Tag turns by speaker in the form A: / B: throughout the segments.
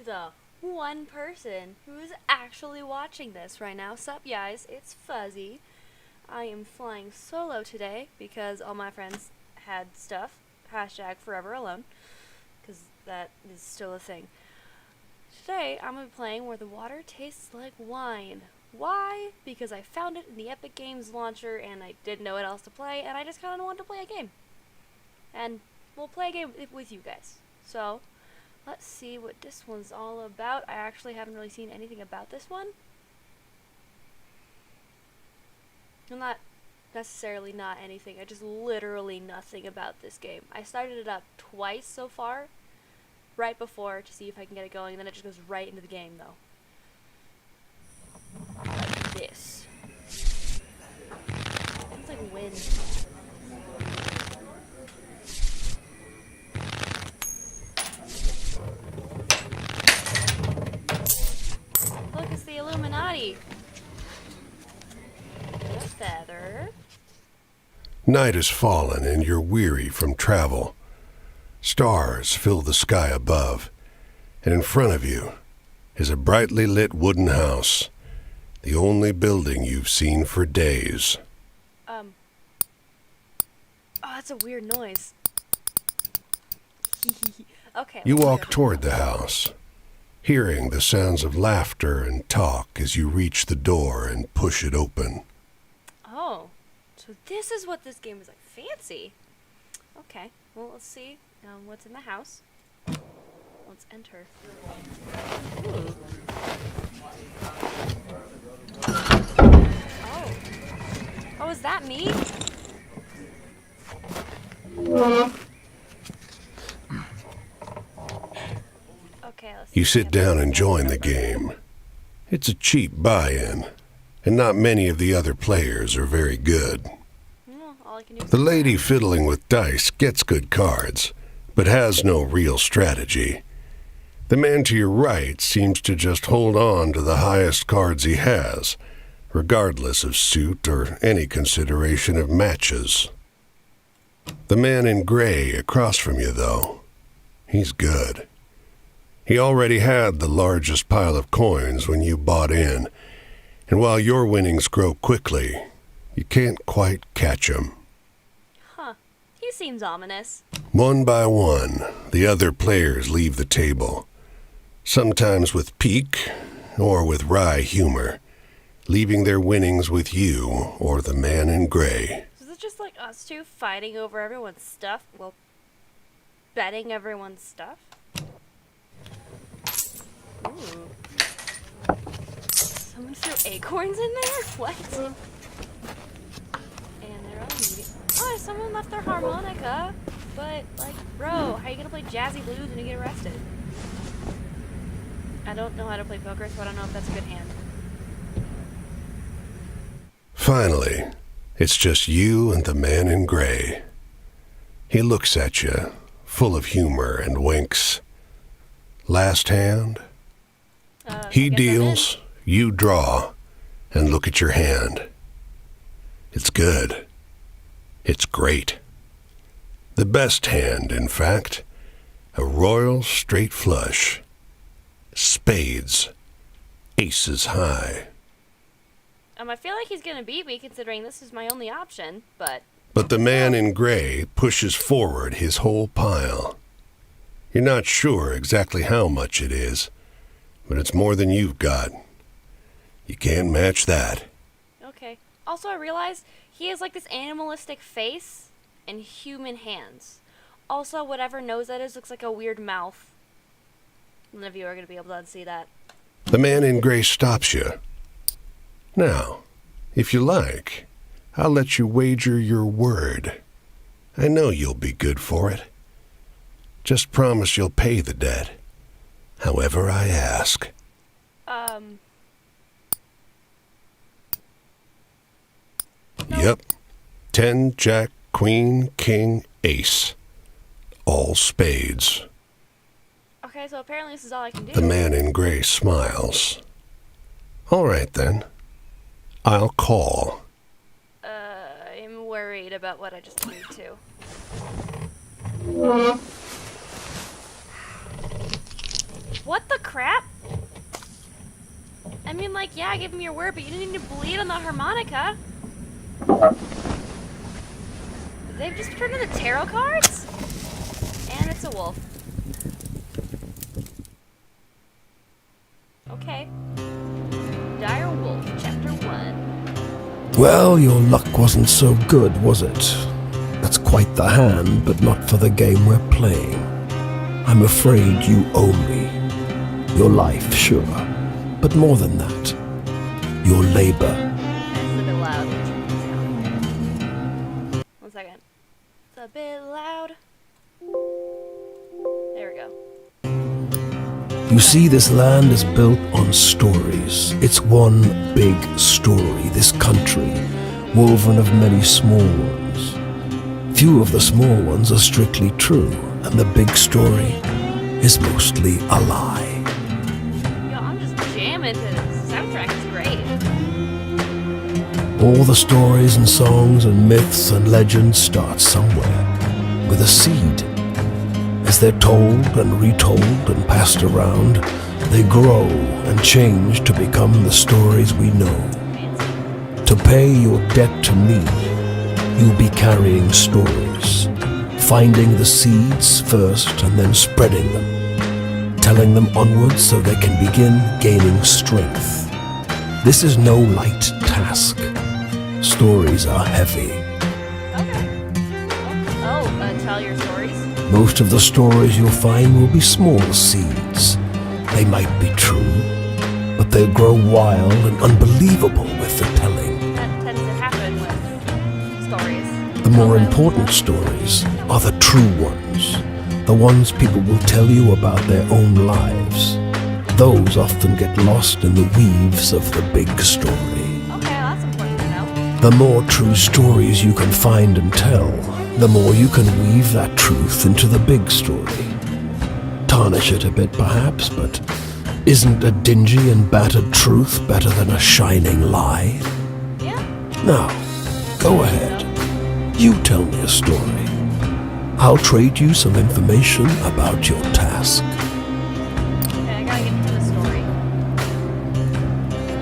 A: to the one person who's actually watching this right now. Sup, guys? It's Fuzzy. I am flying solo today because all my friends had stuff. Hashtag forever alone. Because that is still a thing. Today, I'm going to be playing Where the Water Tastes Like Wine. Why? Because I found it in the Epic Games launcher and I didn't know what else to play, and I just kind of wanted to play a game. And we'll play a game with you guys. So, let's see what this one's all about. I actually haven't really seen anything about this one. I'm not necessarily not anything. I just literally nothing about this game. I started it up twice so far, right before to see if I can get it going, and then it just goes right into the game though. Like this. It's like wind. Look, it's the Illuminati. A feather.
B: Night has fallen and you're weary from travel. Stars fill the sky above, and in front of you is a brightly lit wooden house, the only building you've seen for days.
A: Oh, that's a weird noise. Okay.
B: You walk toward the house, hearing the sounds of laughter and talk as you reach the door and push it open.
A: Oh, so this is what this game is like. Fancy. Okay, well, let's see what's in the house. Let's enter. Ooh. Oh. Oh, is that me? Okay, let's
B: You
A: see.
B: sit down and join the game. It's a cheap buy-in, and not many of the other players are very good.
A: All I can do is
B: The lady fiddling with dice gets good cards, but has no real strategy. The man to your right seems to just hold on to the highest cards he has, regardless of suit or any consideration of matches. The man in gray across from you, though, he's good. He already had the largest pile of coins when you bought in, and while your winnings grow quickly, you can't quite catch him.
A: Huh. He seems ominous.
B: One by one, the other players leave the table, sometimes with pique or with wry humor, leaving their winnings with you or the man in gray.
A: So is it just like us two fighting over everyone's stuff? Well, betting everyone's stuff? Ooh. Someone threw acorns in there? What? And they're all muted. Oh, someone left their harmonica. But, like, bro, how you gonna play jazzy blues when you get arrested? I don't know how to play poker, so I don't know if that's a good hand.
B: Finally, it's just you and the man in gray. He looks at you, full of humor, and winks. Last hand? He deals, you draw, and look at your hand. It's good. It's great. The best hand, in fact. A royal straight flush. Spades. Aces high.
A: I feel like he's gonna beat me considering this is my only option, but...
B: But the man in gray pushes forward his whole pile. You're not sure exactly how much it is, but it's more than you've got. You can't match that.
A: Okay. Also, I realized he has like this animalistic face and human hands. Also, whatever nose that is looks like a weird mouth. None of you are going to be able to see that.
B: The man in gray stops you. Now, if you like, I'll let you wager your word. I know you'll be good for it. Just promise you'll pay the debt, however I ask.
A: No.
B: Yep. 10, Jack, Queen, King, Ace. All spades.
A: Okay, so apparently this is all I can do.
B: The man in gray smiles. All right, then. I'll call.
A: I'm worried about what I just moved to. What the crap? I mean, like, yeah, give him your word, but you didn't need to bleed on the harmonica. They've just turned into tarot cards? And it's a wolf. Okay. Dire Wolf, Chapter 1.
C: Well, your luck wasn't so good, was it? That's quite the hand, but not for the game we're playing. I'm afraid you owe me. Your life, sure. But more than that, your labor.
A: That's a bit loud. 1 second. It's a bit loud. There we go.
C: You see, this land is built on stories. It's one big story, this country, woven of many small ones. Few of the small ones are strictly true, and the big story is mostly a lie.
A: Yo, I'm just jamming to this. The soundtrack is great.
C: All the stories and songs and myths and legends start somewhere, with a seed. As they're told and retold and passed around, they grow and change to become the stories we know. To pay your debt to me, you'll be carrying stories, finding the seeds first and then spreading them, telling them onwards so they can begin gaining strength. This is no light task. Stories are heavy.
A: Okay. Tell your stories.
C: Most of the stories you'll find will be small seeds. They might be true, but they'll grow wild and unbelievable with the telling.
A: That tends to happen with stories.
C: The more important stories are the true ones, the ones people will tell you about their own lives. Those often get lost in the weaves of the big story.
A: Okay, that's important to know.
C: The more true stories you can find and tell, the more you can weave that truth into the big story. Tarnish it a bit perhaps, but isn't a dingy and battered truth better than a shining lie?
A: Yeah.
C: Now, go ahead. You tell me a story. I'll trade you some information about your task.
A: Okay, I gotta get into the story.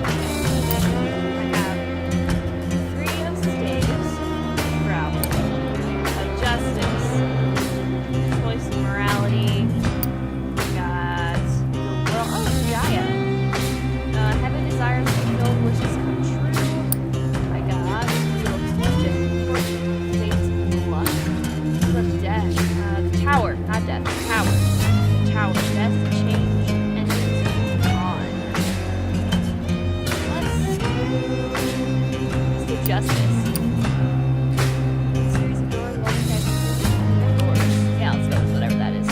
A: I have freedom staves, travel, justice, choice and morality. Got the world. Oh, Gaia. Heaven desires fulfilled wishes come true. I got fortune, fate's luck. The death. The tower, not death. The tower. Tower. Death, change, endings, on. Let's do justice. Series of doors, yeah, let's go with whatever that is.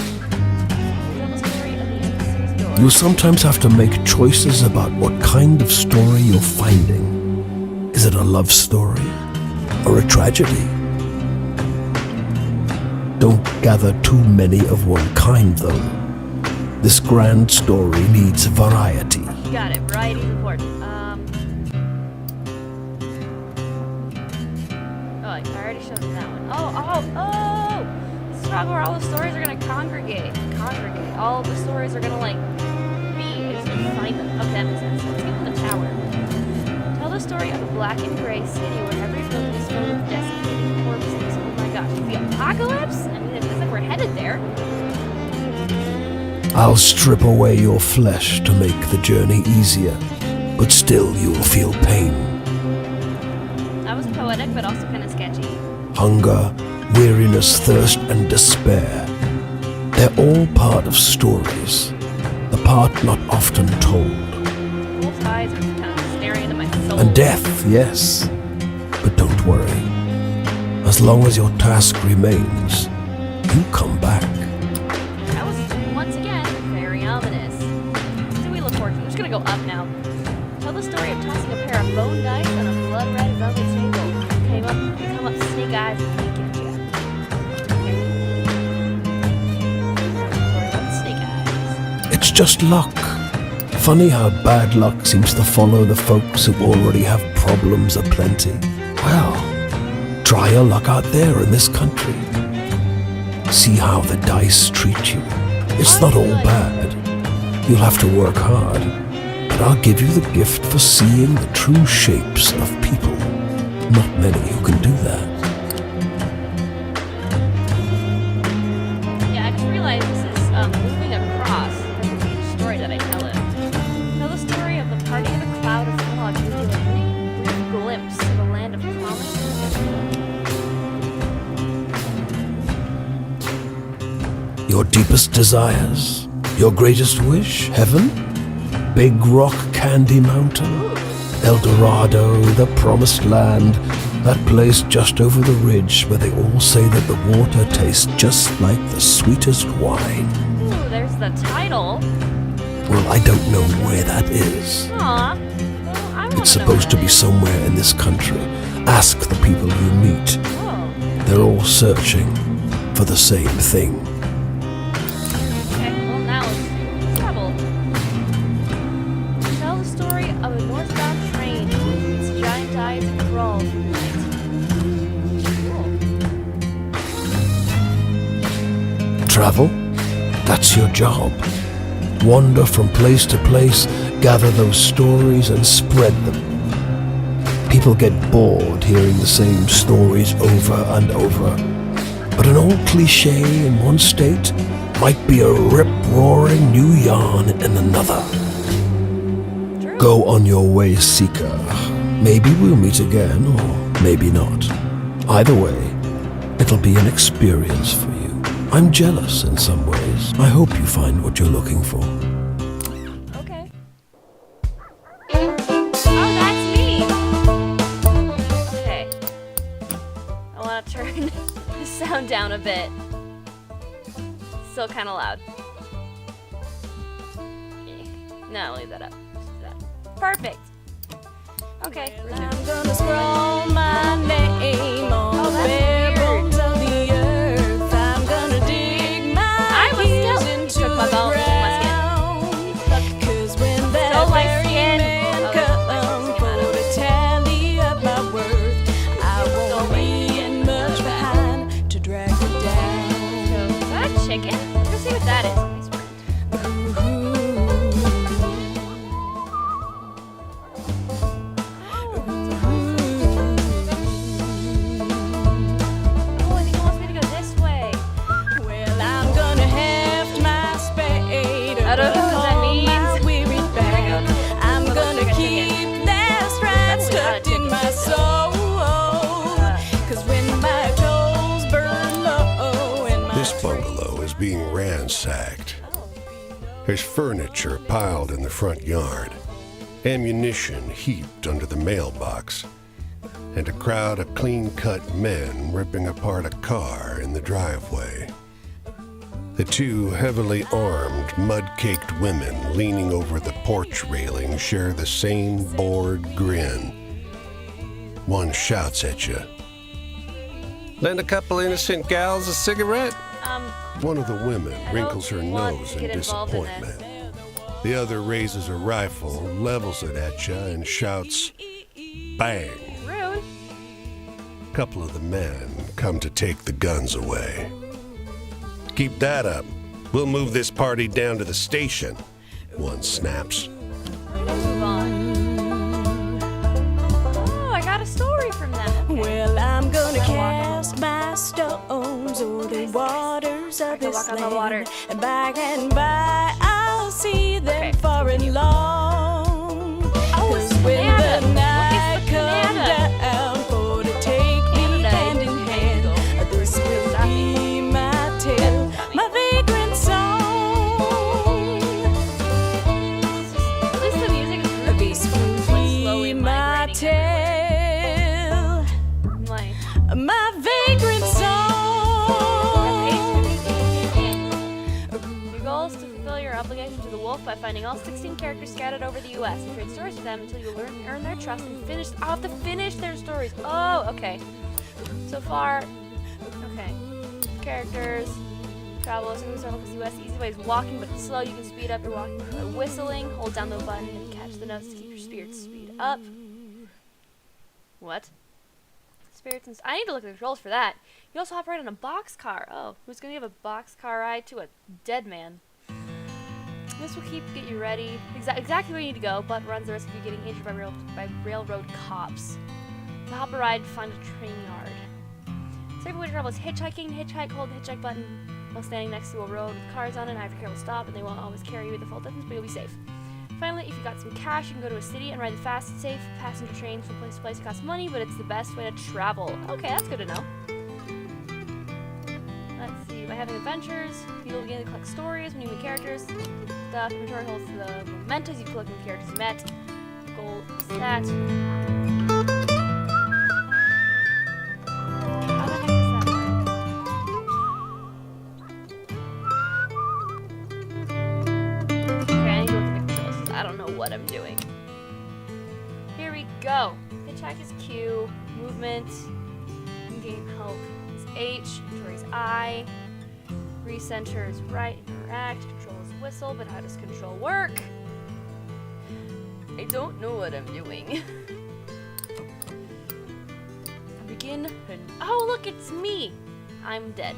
A: Tell the story of the end of the series of doors.
C: You sometimes have to make choices about what kind of story you're finding. Is it a love story or a tragedy? Don't gather too many of one kind, though. This grand story needs variety.
A: Got it. Variety is important. Oh, I already showed you that one. Oh! This is probably where all the stories are gonna congregate. All the stories are gonna, like, be. I just need to find them. Okay, that makes sense. Let's get to the tower. Tell the story of a black and gray city where every building is filled with desiccated corpses. Oh my gosh, the apocalypse? I mean, it looks like we're headed there.
C: I'll strip away your flesh to make the journey easier, but still you'll feel pain.
A: That was poetic, but also kind of sketchy.
C: Hunger, weariness, thirst, and despair. They're all part of stories, the part not often told.
A: Wolf's eyes are kind of staring into my soul.
C: And death, yes, but don't worry. As long as your task remains, you come back.
A: That was, once again, very ominous. What do we look forward to? We're just gonna go up now. Tell the story of tossing a pair of bone dice on a blood-red velvet table. Come up snake eyes and blink at you. Okay. Snake eyes.
C: It's just luck. Funny how bad luck seems to follow the folks who already have problems aplenty. Well, try your luck out there in this country. See how the dice treat you. It's not all bad. You'll have to work hard, but I'll give you the gift for seeing the true shapes of people. Not many who can do that.
A: Yeah, I just realized this is moving across the story that I tell it. Tell the story of the party in a cloud of fog to reveal a brief glimpse of a land of promise.
C: Your deepest desires? Your greatest wish? Heaven? Big Rock Candy Mountain? El Dorado, the promised land, that place just over the ridge where they all say that the water tastes just like the sweetest wine.
A: Ooh, there's the title.
C: Well, I don't know where that is.
A: Aw. Well, I
C: It's supposed to be somewhere in this country. Ask the people you meet.
A: Oh.
C: They're all searching for the same thing.
A: Okay, well now let's travel. Tell the story of a northbound train. Its giant eyes crawl through the night. Cool.
C: Travel? That's your job. Wander from place to place, gather those stories and spread them. People get bored hearing the same stories over and over. But an old cliche in one state might be a rip-roaring new yarn in another.
A: True.
C: Go on your way, seeker. Maybe we'll meet again, or maybe not. Either way, it'll be an experience for you. I'm jealous in some ways. I hope you find what you're looking for.
A: Okay. Oh, that's me! Okay. I want to turn the sound down a bit. Still kind of loud. No, leave that up. Just do that. Perfect! Okay, resume.
D: I'm gonna scroll my name on the bare bones of the earth. I'm gonna dig my heels into
A: took my
D: the
A: bone, my
D: ground. 'Cause when that
A: Stole my
D: very
A: skin.
D: man
A: Oh,
D: come for to tally up my worth, I won't leave much behind to drag me down.
A: Is that a chicken? Let's see what that is. Nice friend. Oh, I think it wants me to go this way.
D: Well, I'm gonna heft my spade.
A: I don't know what that means.
D: My weary back. I'm
A: Well,
D: gonna
A: that's like a
D: keep
A: chicken.
D: that strand
A: That's not a
D: stuck in
A: chicken,
D: my
A: so.
D: soul. 'Cause when my coals burn low and my
B: This bungalow is being ransacked. There's furniture piled in the front yard, ammunition heaped under the mailbox, and a crowd of clean-cut men ripping apart a car in the driveway. The two heavily armed, mud-caked women leaning over the porch railing share the same bored grin. One shouts at you. "Lend a couple innocent gals a cigarette?" One of the women wrinkles her
A: want
B: nose
A: to
B: in
A: get involved in
B: disappointment. The other raises a rifle, levels it at you, and shouts, "Bang!"
A: Rude.
B: A couple of the men come to take the guns away. "Keep that up. We'll move this party down to the station," one snaps.
A: Move on. Oh, I got a story from that.
D: well, I'm gonna cast my stones o'er the waters of
A: can
D: this
A: walk on the water.
D: land, and by and by I'll see them
A: Okay,
D: far and
A: continue.
D: long.
A: Oh,
D: 'Cause
A: it's
D: when
A: Canada.
D: the
A: Look,
D: night
A: it's the
D: comes
A: Canada.
D: down for to take me
A: Canada.
D: hand in hand, this will
A: Stop
D: be my tale, my vagrant song.
A: At least the music is groovy.
D: This will
A: It's like
D: be
A: slowly
D: my
A: migrating everywhere.
D: tale,
A: I'm like,
D: my vagrant song.
A: your goal is to fulfill your obligation to the wolf by finding all 16 characters scattered over the U.S. and trade stories with them until you earn their trust and finish. I'll have to finish their stories. Oh, okay. So far, okay. Characters. Travel is moving circle because U.S. The easy way is walking, but it's slow. You can speed up your walking by whistling. Hold down the button and catch the notes to keep your spirits speed up. What? Spirits and I need to look at the controls for that. You also operate on a boxcar. Oh, who's gonna give a boxcar ride to a dead man? This will get you ready, exactly where you need to go, but runs the risk of you getting injured by railroad cops. To hop a ride, find a train yard. Safer way to travel is hitchhiking. Hitchhike, hold the hitchhike button while standing next to a road with cars on it. And after care will stop, and they won't always carry you the full distance, but you'll be safe. Finally, if you got some cash, you can go to a city and ride the fast, safe passenger train from place to place. It costs money, but it's the best way to travel. Okay, that's good to know. Let's see. By having adventures, you'll begin to collect stories when you meet characters. The inventory holds the mementos you collect when characters met. Goal stat. How the heck does that work? Okay, I need to look at the controls. I don't know what I'm doing. Here we go. Hitchhike is Q. Movement. In-game help is H. Inventory is I. Recenter is right. Interact. Control is whistle. But how does control work? I don't know what I'm doing. Begin. Oh, look, it's me. I'm dead.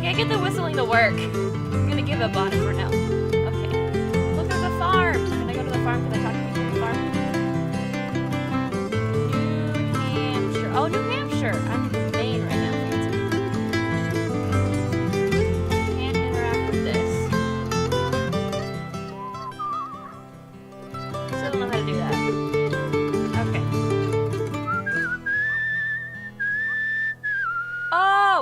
A: I get the whistling to work. I'm gonna give up on it for now. Okay. Look at the farm. Can I go to the farm? Can I talk to people at the farm? New Hampshire. Oh, New Hampshire. I'm in Maine right now. Can't interact with this. Still don't know how to do that. Okay. Oh!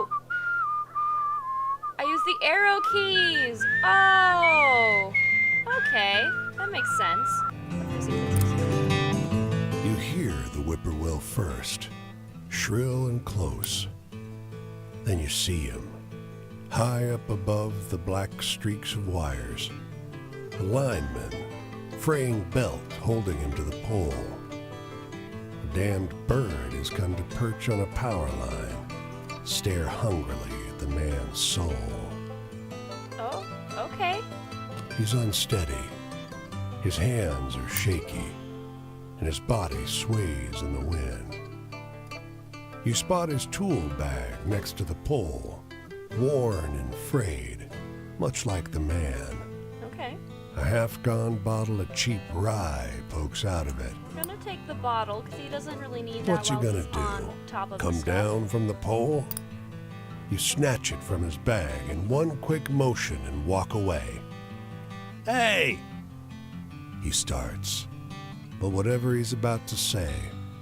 A: I use the arrow keys. Oh, okay, that makes sense.
B: You hear the whippoorwill first, shrill and close. Then you see him, high up above the black streaks of wires. A lineman, fraying belt holding him to the pole. A damned bird has come to perch on a power line, stare hungrily the man's soul.
A: Oh, okay.
B: He's unsteady. His hands are shaky, and his body sways in the wind. You spot his tool bag next to the pole, worn and frayed, much like the man.
A: Okay.
B: A half-gone bottle of cheap rye pokes out of it.
A: I'm gonna take the bottle because he doesn't really need that.
B: What's he
A: while
B: gonna
A: he's on
B: do?
A: top of
B: Come
A: the
B: down from the pole? You snatch it from his bag in one quick motion and walk away. Hey! He starts, but whatever he's about to say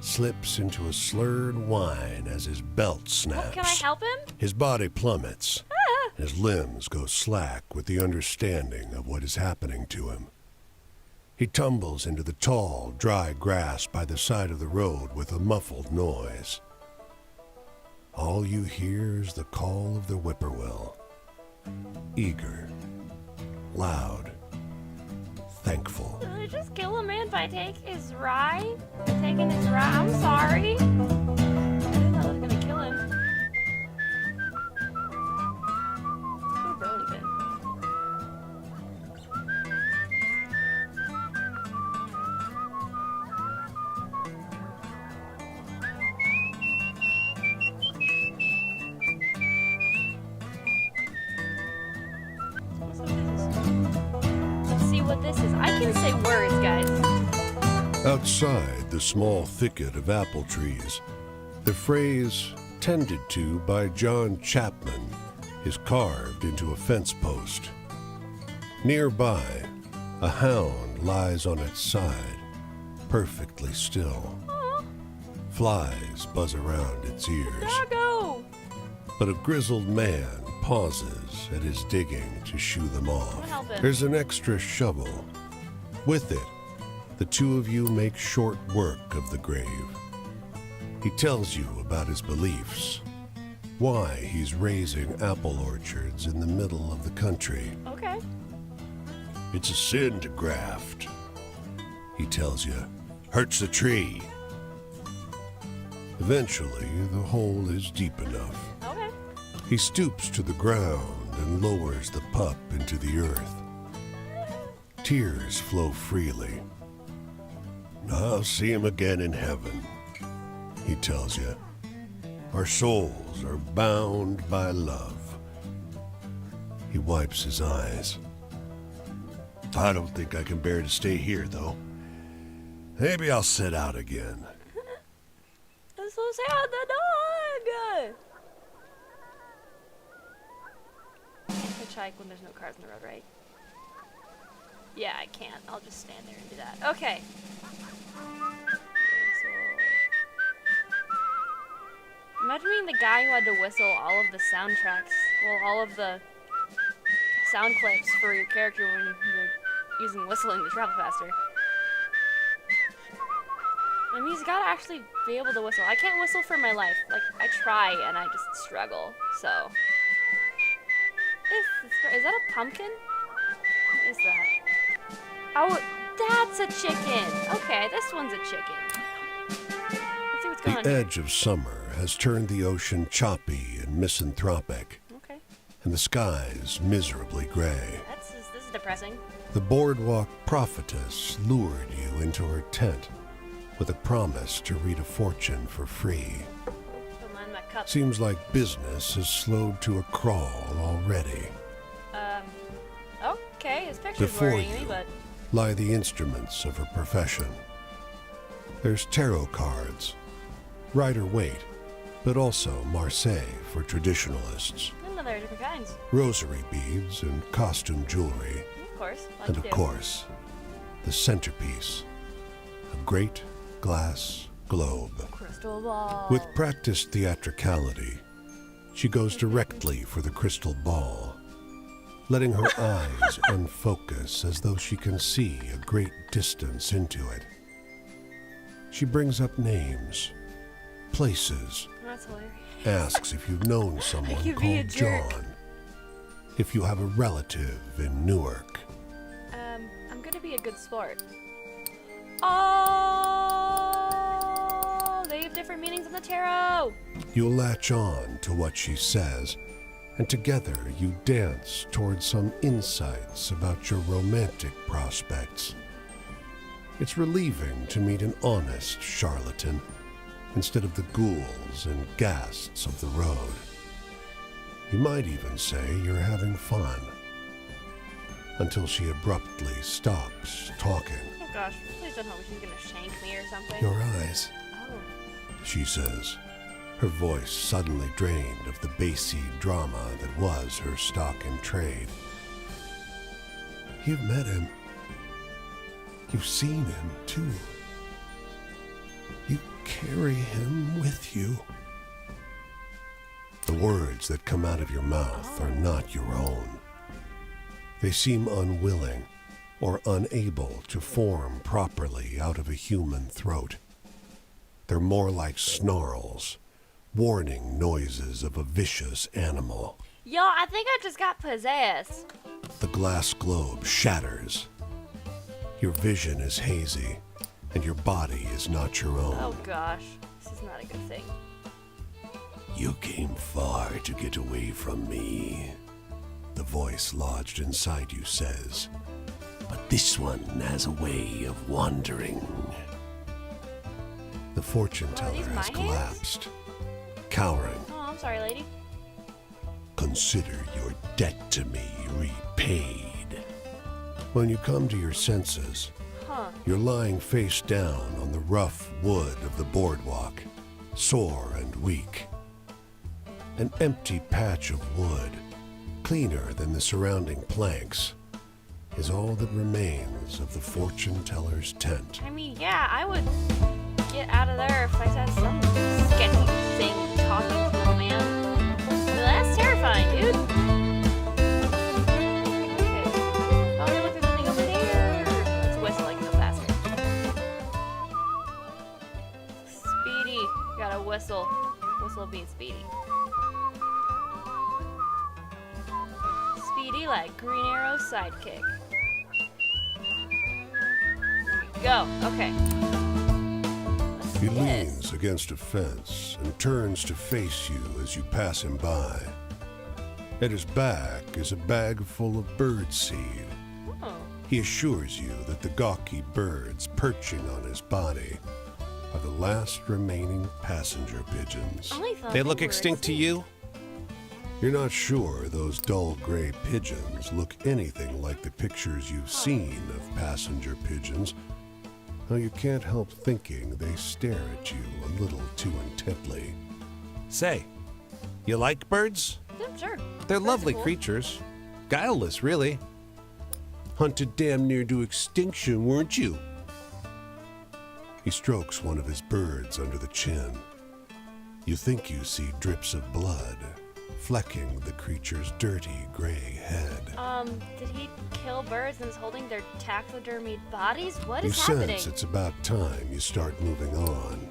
B: slips into a slurred whine as his belt snaps.
A: Oh, can I help him?
B: His body plummets.
A: Ah.
B: His limbs go slack with the understanding of what is happening to him. He tumbles into the tall, dry grass by the side of the road with a muffled noise. All you hear is the call of the whippoorwill. Eager, loud, thankful.
A: Did I just kill a man by taking his rye? Taking his rye? I'm sorry. I didn't know I was gonna kill him. Poor Burlington. Let's see what this is. I can say words, guys.
B: Outside the small thicket of apple trees, the phrase "tended to by John Chapman" is carved into a fence post. Nearby, a hound lies on its side, perfectly still.
A: Aw,
B: Flies buzz around its ears.
A: doggo!
B: But a grizzled man pauses at his digging to shoo them off.
A: help him.
B: There's an extra shovel. With it, the two of you make short work of the grave. He tells you about his beliefs, why he's raising apple orchards in the middle of the country.
A: Okay.
B: It's a sin to graft, he tells you. Hurts the tree. Eventually, the hole is deep enough.
A: Okay.
B: He stoops to the ground and lowers the pup into the earth. Tears flow freely. I'll see him again in heaven, he tells you. Our souls are bound by love. He wipes his eyes. I don't think I can bear to stay here, though. Maybe I'll set out again.
A: That's so sad, the dog! Hitchhike when there's no cars on the road, right? Yeah, I can't. I'll just stand there and do that. Okay. Imagine being the guy who had to whistle all of the soundtracks, well, all of the sound clips for your character when you're using whistling to travel faster. I mean, he's gotta actually be able to whistle. I can't whistle for my life. Like, I try and I just struggle, so. Is that a pumpkin? What is that? Oh, that's a chicken! Okay, this one's a chicken. Let's see what's going on
B: The
A: here.
B: edge of summer has turned the ocean choppy and misanthropic,
A: Okay.
B: and the skies miserably gray.
A: This is depressing.
B: The Boardwalk Prophetess lured you into her tent with a promise to read a fortune for free.
A: Don't mind my cup.
B: Seems like business has slowed to a crawl already.
A: Okay, his picture's
B: Before
A: worrying me,
B: you
A: but
B: lie the instruments of her profession. There's tarot cards, Rider-Waite, but also Marseille for traditionalists,
A: none of their different kinds.
B: rosary beads and costume jewelry,
A: Of course, like
B: and
A: you
B: of
A: do.
B: course, the centerpiece, a great glass globe.
A: Crystal ball.
B: With practiced theatricality, she goes directly for the crystal ball, letting her eyes unfocus as though she can see a great distance into it. She brings up names, places,
A: That's hilarious.
B: asks if you've known someone
A: could be a
B: called
A: jerk.
B: John, if you have a relative in Newark.
A: I'm gonna be a good sport. Oh, they have different meanings in the tarot.
B: You'll latch on to what she says, and together you dance towards some insights about your romantic prospects. It's relieving to meet an honest charlatan instead of the ghouls and ghasts of the road. You might even say you're having fun, until she abruptly stops talking.
A: Oh gosh, please don't tell me she's gonna shank me or something.
B: Your eyes,
A: Oh,
B: she says, her voice suddenly drained of the bassy drama that was her stock in trade. You've met him. You've seen him, too. You carry him with you. The words that come out of your mouth are not your own. They seem unwilling or unable to form properly out of a human throat. They're more like snarls, warning noises of a vicious animal.
A: yo, I think I just got possessed.
B: The glass globe shatters. Your vision is hazy, and your body is not your own.
A: Oh gosh, this is not a good thing.
B: You came far to get away from me, the voice lodged inside you says. But this one has a way of wandering. The fortune teller
A: these
B: has
A: my
B: collapsed, cowering.
A: Oh, I'm sorry, lady.
B: Consider your debt to me repaid. When you come to your senses,
A: Huh.
B: you're lying face down on the rough wood of the boardwalk, sore and weak. An empty patch of wood, cleaner than the surrounding planks, is all that remains of the fortune teller's tent.
A: I mean, yeah, I would get out of there if I saw some sketchy thing talking to a man. Well, that's terrifying, dude. Okay. Oh, look, there's something over there. Let's whistle, I can go faster. Speedy. Gotta whistle. Whistle being speedy. Speedy like Green Arrow's sidekick. There we go. Okay.
B: He
A: Yes.
B: leans against a fence and turns to face you as you pass him by. At his back is a bag full of birdseed.
A: Oh.
B: He assures you that the gawky birds perching on his body are the last remaining passenger pigeons.
A: I thought
E: They look
A: were
E: extinct to you?
B: You're not sure those dull gray pigeons look anything like the pictures you've seen of passenger pigeons, though you can't help thinking they stare at you a little too intently.
E: Say, you like birds?
A: Yeah, sure.
E: They're
A: Birds are
E: lovely
A: cool.
E: creatures. Guileless, really.
B: Hunted damn near to extinction, weren't you? He strokes one of his birds under the chin. You think you see drips of blood flecking the creature's dirty gray head.
A: Did he kill birds and is holding their taxidermied bodies? What
B: You
A: is happening?
B: sense it's about time you start moving on.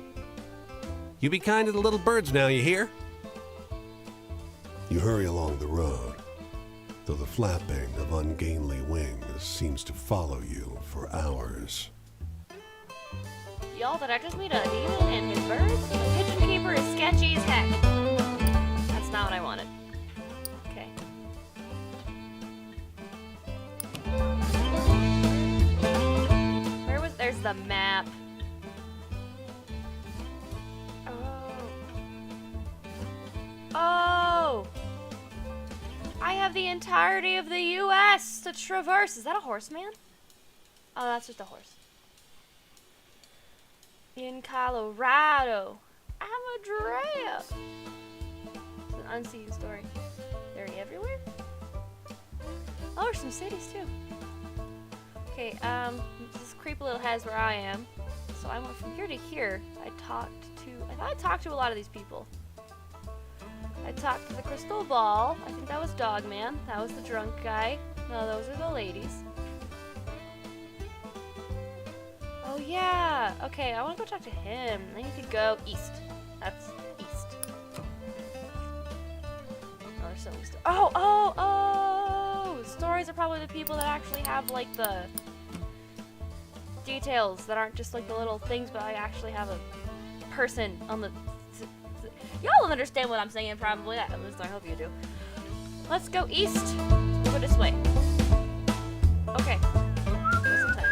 E: You be kind to the little birds now, you hear?
B: You hurry along the road, though the flapping of ungainly wings seems to follow you for hours.
A: Y'all, did I just meet a demon and his birds? The pigeon keeper is sketchy as heck. That's not what I wanted. Okay. There's the map. Oh! I have the entirety of the U.S. to traverse. Is that a horseman? Oh, that's just a horse. In Colorado. I'm a giraffe. It's an unseen story. They're everywhere? Oh, there's some cities too. Okay, this creepy little head's where I am. So I went from here to here. I thought I talked to a lot of these people. I talked to the crystal ball. I think that was Dogman. That was the drunk guy. No, those are the ladies. Oh yeah. Okay, I want to go talk to him. I need to go east. That's east. Oh, there's so many stories. Oh! Stories are probably the people that actually have like the details that aren't just like the little things, but I actually have a person on the. Y'all will understand what I'm saying, probably. At least I hope you do. Let's go east. We'll go this way. Okay. Listen time.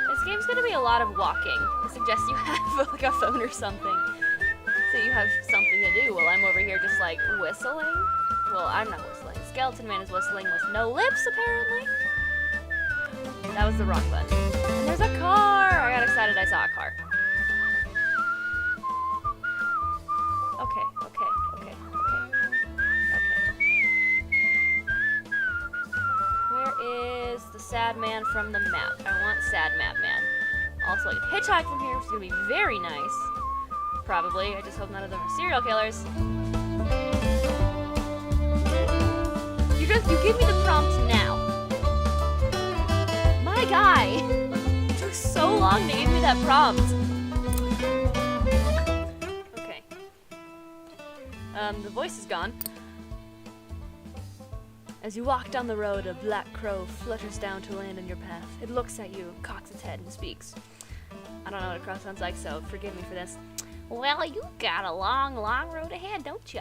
A: This game's gonna be a lot of walking. I suggest you have like a phone or something, so you have something to do while I'm over here just like whistling. Well, I'm not whistling. Skeleton Man is whistling with no lips, apparently. That was the wrong button. And there's a car! I got excited I saw a car. Okay. Where is the sad man from the map? I want sad map man. Also, I can hitchhike from here, which is gonna be very nice. Probably. I just hope none of them are serial killers. You give me the prompt now. My guy! It took so long to give me that prompt. Okay. The voice is gone. As you walk down the road, a black crow flutters down to land in your path. It looks at you, cocks its head, and speaks. I don't know what a crow sounds like, so forgive me for this. Well, you got a long, long road ahead, don't you?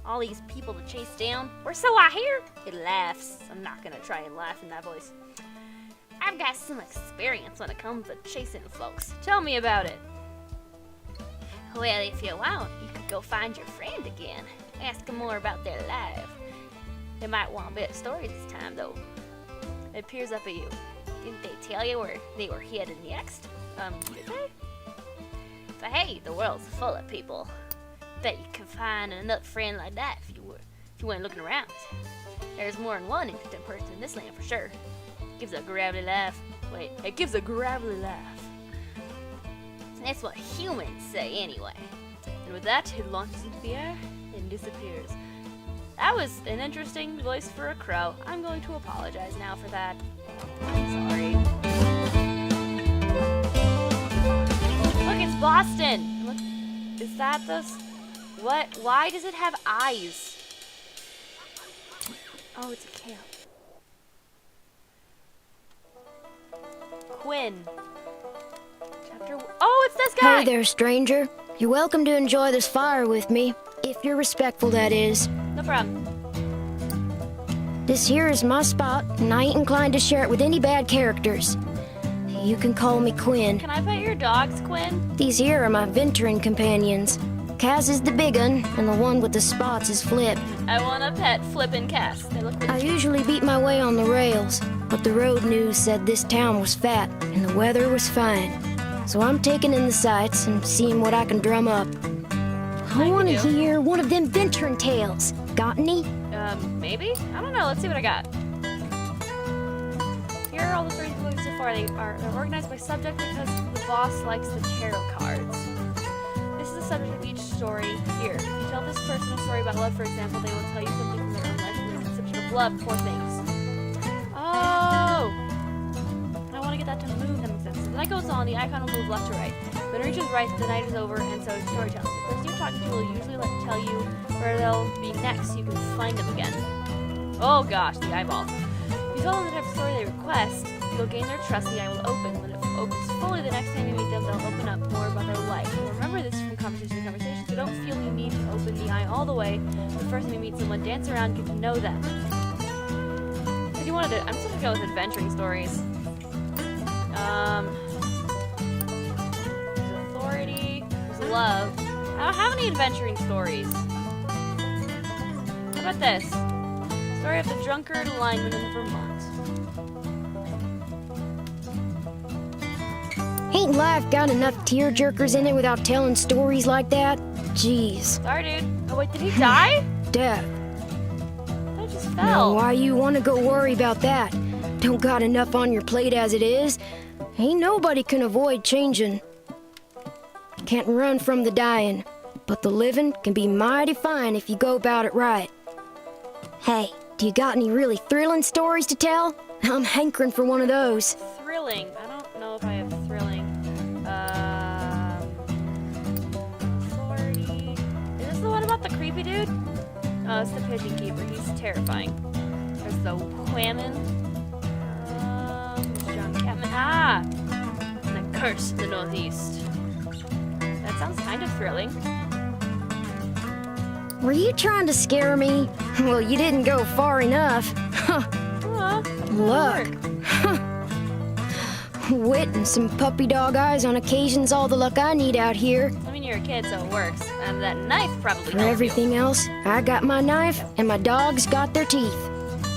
A: All these people to chase down, or so I hear. It laughs. I'm not gonna try and laugh in that voice. I've got some experience when it comes to chasing folks. Tell me about it. Well, if you want, you could go find your friend again. Ask them more about their life. They might want a bit of story this time, though. It peers up at you. Didn't they tell you where they were headed next? Did they? So hey, the world's full of people. Bet you could find another friend like that if you weren't looking around. There's more than one interesting person in this land for sure. Gives a gravelly laugh. Wait, it gives a gravelly laugh. That's what humans say anyway. And with that, it launches into the air and disappears. That was an interesting voice for a crow. I'm going to apologize now for that. I'm sorry. Look, it's Boston. Look, is that the... What? Why does it have eyes? Oh, it's a camp. Quinn. Chapter... Oh, it's this guy!
F: Hey there, stranger. You're welcome to enjoy this fire with me. If you're respectful, that is.
A: No problem.
F: This here is my spot, and I ain't inclined to share it with any bad characters. You can call me Quinn.
A: Can I pet your dogs, Quinn?
F: These here are my venturing companions. Cass is the big un, and the one with the spots is Flip.
A: I want a pet Flippin' Cass. They look
F: I
A: really
F: usually beat my way on the rails, but the road news said this town was fat, and the weather was fine. So I'm taking in the sights and seeing what I can drum up. I want to
A: do.
F: hear one of them venturing tales. Got any?
A: Maybe? I don't know. Let's see what I got. Here are all the stories we've looked so far. They're organized by subject because the boss likes the tarot cards. This is the subject of each story here. If you tell this person a story about love, for example, they will tell you something from their own life and their conception of love. Poor things. Oh! I want to get that to move. That makes sense. The night goes on, the icon will move left to right. When it reaches right, the night is over, and so is storytelling. The person you're talking to will usually tell you where they'll be next so you can find them again. Oh gosh, the eyeball. If you tell them the type of story they request, you'll gain their trust, the eye will open. When it opens fully, the next time you meet them, they'll open up more about their life. You'll remember this from conversation to conversation, so don't feel you need to open the eye all the way. The first time you meet someone, dance around, get to know them. If you wanted to, I'm still gonna go with adventuring stories. There's authority, there's love. I don't have any adventuring stories. How about this? Story of the drunkard lineman in Vermont.
F: Ain't life got enough tearjerkers in it without telling stories like that? Jeez.
A: Sorry, dude. Oh, wait, did he die?
F: Death.
A: I just
F: Now,
A: fell.
F: why you want to go worry about that? Don't got enough on your plate as it is. Ain't nobody can avoid changing. Can't run from the dying, but the living can be mighty fine if you go about it right. Hey, do you got any really thrilling stories to tell? I'm hankering for one of those.
A: Thrilling. I don't know if I have thrilling. Authority. Is this the one about the creepy dude? Oh, it's the pigeon keeper. He's terrifying. There's the whammon. John Catman. Ah! And the curse of the Northeast. That sounds kind of thrilling.
F: Were you trying to scare me? Well, you didn't go far enough. Huh.
A: Aw,
F: Luck. Wit and some puppy dog eyes on occasion's all the luck I need out here.
A: I mean, you're a kid, so it works. And that knife probably
F: For
A: helps
F: everything else, I got my knife and my dogs got their teeth.
A: you.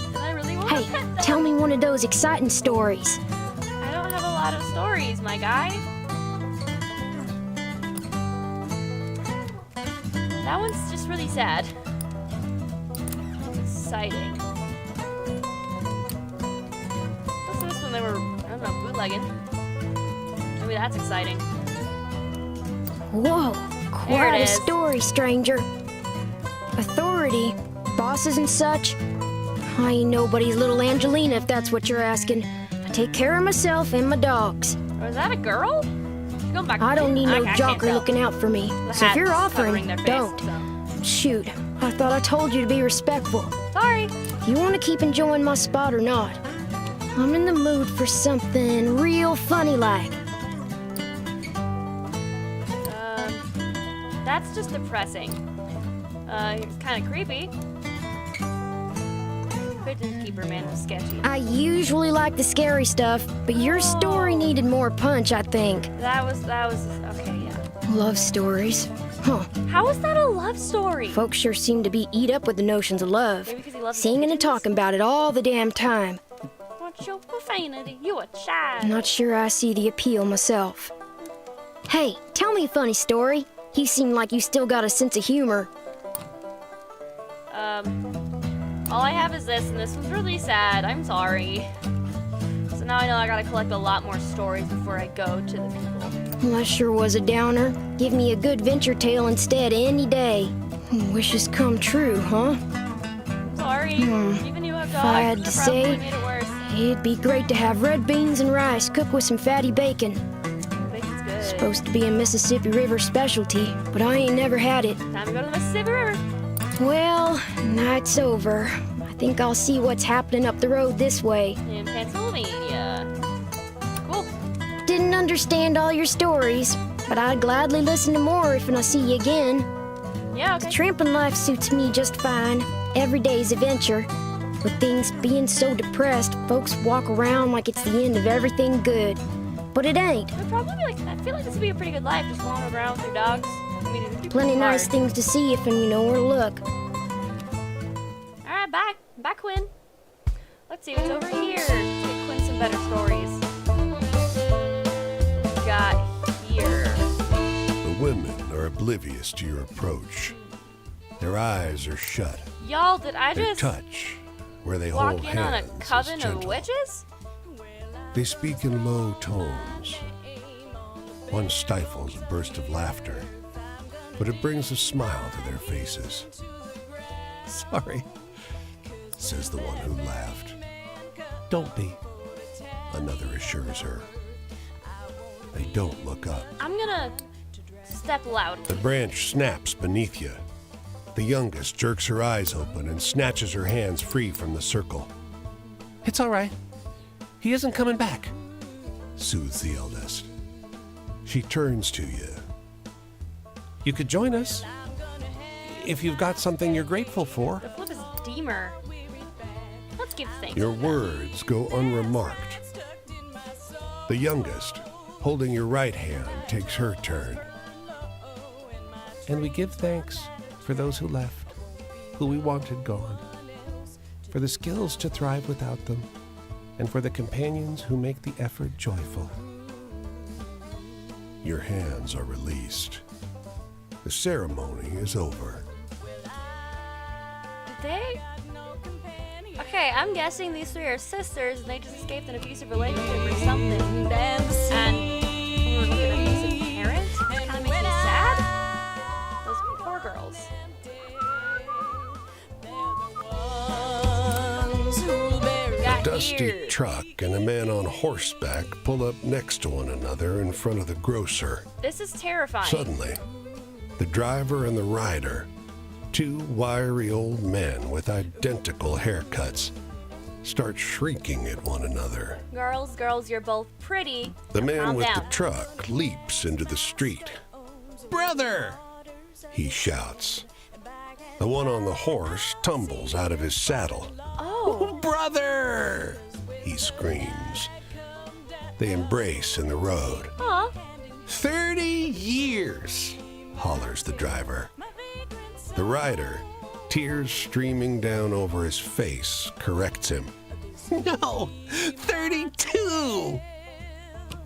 A: And I really want to
F: Hey,
A: pet them.
F: tell me one of those exciting stories.
A: I don't have a lot of stories, my guy. That one's just really sad. Exciting. What's this one? They were, I don't know, bootlegging. Maybe that's exciting.
F: Whoa,
A: There
F: quite
A: it
F: a
A: is.
F: story, stranger. Authority, bosses and such. I ain't nobody's little Angelina if that's what you're asking. I take care of myself and my dogs.
A: Or is that a girl? She's going back.
F: I don't need no
A: I can't
F: jocker
A: tell.
F: looking out for me.
A: The
F: So if you're
A: hat's covering
F: offering,
A: their face,
F: don't.
A: so.
F: Shoot, I thought I told you to be respectful.
A: Sorry.
F: You want to keep enjoying my spot or not? I'm in the mood for something real funny like.
A: That's just depressing. It's kind of creepy. Pigeon keeper man was sketchy.
F: I usually like the scary stuff, but your story needed more punch, I think.
A: That was okay. Yeah.
F: Love stories. Huh.
A: How is that a love story?
F: Folks sure seem to be eat up with the notions of love.
A: Maybe because he loves
F: Singing and
A: pigeons?
F: talking about it all the damn time.
A: What's your profanity? You a child.
F: Not sure I see the appeal myself. Hey, tell me a funny story. You seem like you still got a sense of humor.
A: All I have is this, and this one's really sad. I'm sorry. So now I know I gotta collect a lot more stories before I go to the people.
F: Well, that sure was a downer. Give me a good venture tale instead any day. Wishes come true, huh?
A: I'm sorry. Even you have dogs.
F: I had
A: They
F: to
A: probably
F: say-
A: made it worse.
F: It'd be great to have red beans and rice cooked with some fatty bacon.
A: Bacon's good.
F: Supposed to be a Mississippi River specialty, but I ain't never had it.
A: Time to go to the Mississippi River.
F: Well, night's over. I think I'll see what's happening up the road this way.
A: In Pennsylvania. Cool.
F: Didn't understand all your stories, but I'd gladly listen to more if I see you again.
A: Yeah, Yeah, okay.
F: Tramping life suits me just fine. Every day's adventure. With things being so depressed, folks walk around like it's the end of everything good. But it ain't.
A: But probably I feel like this would be a pretty good life, just wandering around with your dogs. I mean, it'd be
F: Plenty
A: pretty
F: nice
A: hard.
F: things to see if and you know where to look.
A: Alright, bye. Bye, Quinn. Let's see what's over here. Let's get Quinn some better stories. Got here.
B: The women are oblivious to your approach. Their eyes are shut.
A: Y'all, did I
B: Their
A: just
B: touch, where they hold
A: walk in on a
B: hands, is
A: coven of
B: gentle.
A: witches?
B: They speak in low tones. One stifles a burst of laughter, but it brings a smile to their faces.
E: Sorry.
B: Says the one who laughed.
E: Don't be.
B: Another assures her. They don't look up.
A: I'm gonna step loud.
B: The branch snaps beneath you. The youngest jerks her eyes open and snatches her hands free from the circle.
E: It's all right. He isn't coming back.
B: Soothes the eldest. She turns to you.
E: You could join us. If you've got something you're grateful for.
A: The flip is Deemer. Let's give thanks.
B: Your words go unremarked. The youngest, holding your right hand, takes her turn.
E: And we give thanks for those who left, who we wanted gone, for the skills to thrive without them, and for the companions who make the effort joyful.
B: Your hands are released. The ceremony is over.
A: Did they? Okay, I'm guessing these three are sisters and they just escaped an abusive relationship or something. And we're looking at abusive parents, which kind of makes me sad. Those poor girls.
B: A dusty truck and a man on horseback pull up next to one another in front of the grocer.
A: This is terrifying.
B: Suddenly, the driver and the rider, two wiry old men with identical haircuts, start shrieking at one another.
A: Girls, you're both pretty.
B: The man
A: Calm
B: with
A: down.
B: the truck leaps into the street.
E: Brother!
B: He shouts. The one on the horse tumbles out of his saddle.
A: Oh,
E: Brother!
B: He screams. They embrace in the road.
A: aw.
E: 30 years!
B: Hollers the driver. The rider, tears streaming down over his face, corrects him.
E: No! 32!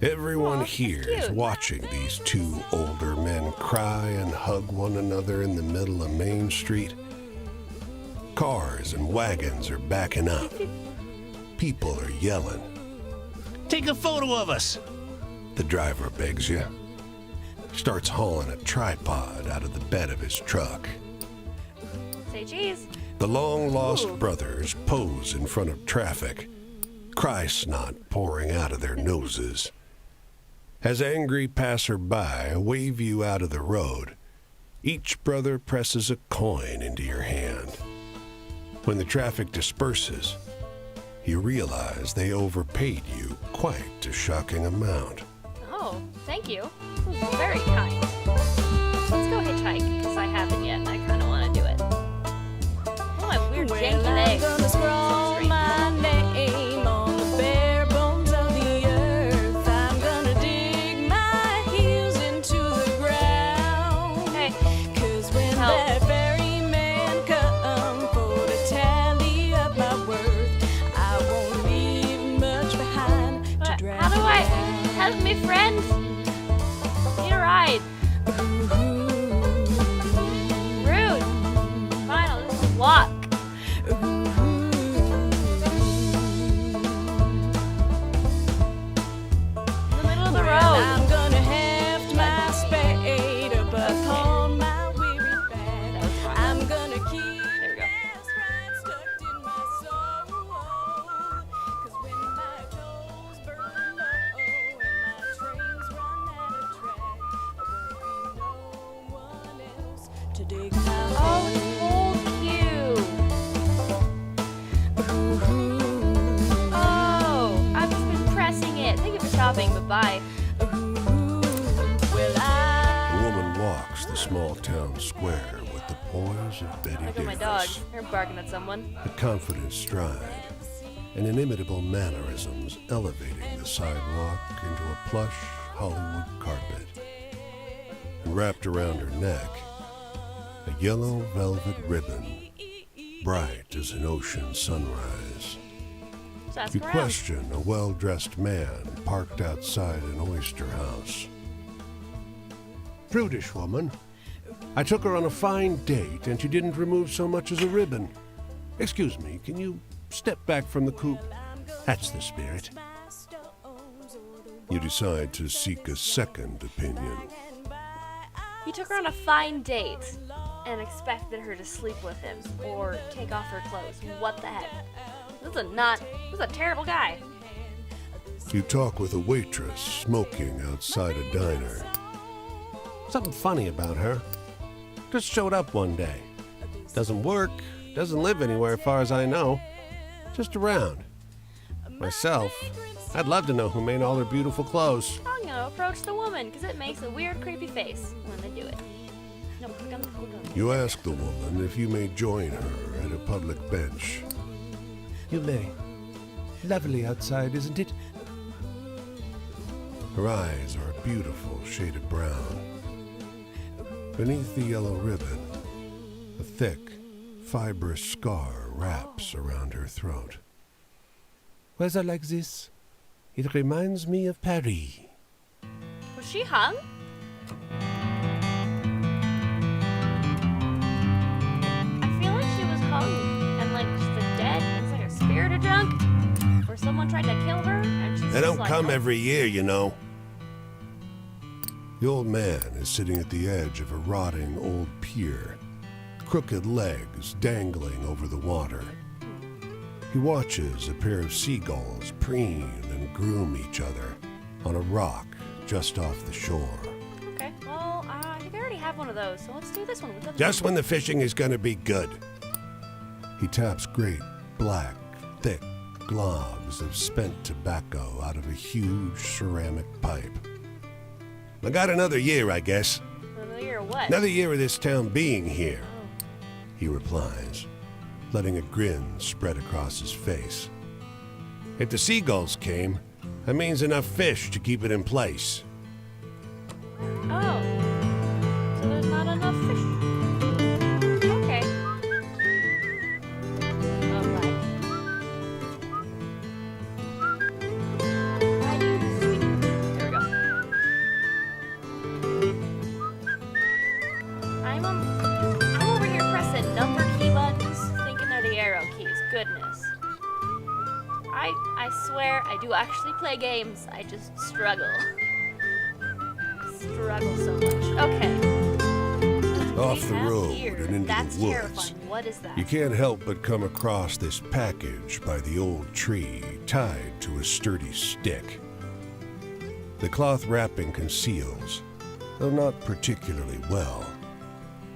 B: Everyone
A: Aw,
B: here is
A: cute.
B: watching these two older men cry and hug one another in the middle of Main Street. Cars and wagons are backing up. People are yelling.
E: Take a photo of us!
B: The driver begs you. Starts hauling a tripod out of the bed of his truck.
A: Say cheese.
B: The long-lost
A: Ooh.
B: brothers pose in front of traffic, cry snot pouring out of their noses. As angry passerby wave you out of the road, each brother presses a coin into your hand. When the traffic disperses, you realize they overpaid you quite a shocking amount.
A: Oh, thank you. This was very kind. Let's go hitchhike, because I haven't yet, and I kind of want to do it. Oh, my weird janky legs.
D: I'm gonna scroll
A: Straight.
D: my name on the bare bones of the earth. I'm gonna dig my heels into the ground.
A: Hey,
D: 'Cause when
A: Help.
D: that ferryman come for to tally up my worth, I won't leave much behind to
A: what?
D: drag
A: How do I
D: down.
A: help me, friend? Need a ride. Rude. Fine, I'll just walk. In the middle of the road.
D: I'm gonna heft my spade up upon my weary back.
A: That was wrong.
D: I'm gonna keep
A: There we go.
D: this right stuck in my soul. 'Cause when my toes burn low and my trains run out of track, there won't be no one else to dig my
A: Oh, cute. Oh, I've just been pressing it. Thank you for shopping, but bye.
D: Well,
B: The woman walks the small town square with the poise of Betty
A: Look at my
B: Davis,
A: dogs. They're barking at someone.
B: a confident stride, and inimitable mannerisms elevating the sidewalk into a plush Hollywood carpet. And wrapped around her neck, a yellow velvet ribbon, bright as an ocean sunrise.
A: Just ask
B: You
A: around.
B: question a well-dressed man parked outside an oyster house. Prudish woman. I took her on a fine date and she didn't remove so much as a ribbon. Excuse me, can you step back from the coupe? That's the spirit. You decide to seek a second opinion.
A: He took her on a fine date and expected her to sleep with him or take off her clothes. What the heck? This is a terrible guy.
B: You talk with a waitress smoking outside a diner.
E: Something funny about her. Just showed up one day. Doesn't work, doesn't live anywhere far as I know. Just around. Myself, I'd love to know who made all her beautiful clothes.
A: I'm gonna approach the woman because it makes a weird, creepy face when they do it. No, click on.
B: You ask the woman if you may join her at a public bench.
E: You may. Lovely outside, isn't it?
B: Her eyes are a beautiful shade of brown. Beneath the yellow ribbon, a thick, fibrous scar wraps around her throat.
E: Weather like this, it reminds me of Paris.
A: Was she hung? I feel like she was hung and like she's dead. It's like a spirit or junk. Or someone tried to kill her and she's
B: They
A: just
B: don't
A: like,
B: come
A: oh.
B: every year, you know. The old man is sitting at the edge of a rotting old pier, crooked legs dangling over the water. He watches a pair of seagulls preen and groom each other on a rock just off the shore.
A: Okay, well, I think I already have one of those, so let's do this one.
B: Just when the fishing is going to be good. He taps great, black, thick globs of spent tobacco out of a huge ceramic pipe. I got another year, I guess.
A: Another year of what?
B: Another year of this town being here, he replies, letting a grin spread across his face. If the seagulls came, that means enough fish to keep it in place.
A: Oh. So there's not enough fish. Okay. Alright. I do this sweet. There we go. I'm over here pressing number key buttons, thinking they're the arrow keys. Goodness. I swear I do actually play games. I just struggle. Struggle so much. Okay.
B: Off
A: We
B: the
A: have
B: road
A: here.
B: and into
A: That's
B: the woods.
A: terrifying. What is that?
B: You can't help but come across this package by the old tree tied to a sturdy stick. The cloth wrapping conceals, though not particularly well,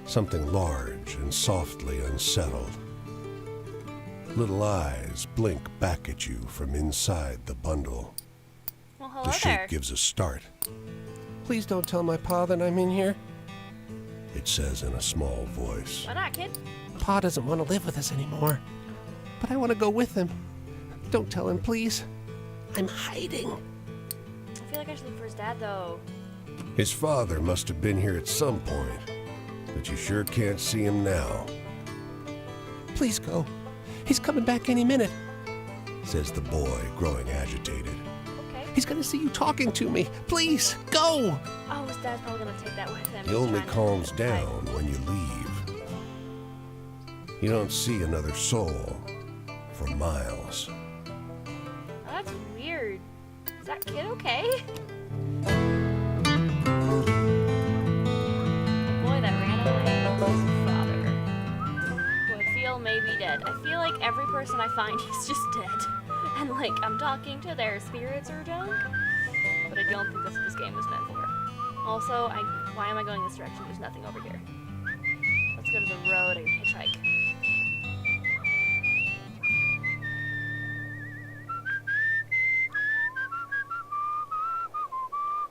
B: something large and softly unsettled. Little eyes blink back at you from inside the bundle.
A: Well, hello
B: The shape
A: there.
B: gives a start.
E: Please don't tell my pa that I'm in here.
B: It says in a small voice.
A: Why not, kid?
E: Pa doesn't want to live with us anymore. But I want to go with him. Don't tell him, please. I'm hiding.
A: I feel like I should look for his dad, though.
B: His father must have been here at some point, but you sure can't see him now,
E: Please go. He's coming back any minute.
B: says the boy, growing agitated.
A: Okay.
E: He's going to see you talking to me. Please, go.
A: Oh, his dad's probably gonna take that with him.
B: He
A: He's
B: only
A: trying to
B: calms
A: hide.
B: down when you leave. You don't see another soul for miles.
A: Oh, that's weird. Is that kid okay? The boy that ran away was his father, who I feel may be dead. I feel like every person I find is just dead. And like, I'm talking to their spirits or junk. But I don't think that's what this game was meant for. Also, why am I going this direction? There's nothing over here. Let's go to the road and hitchhike.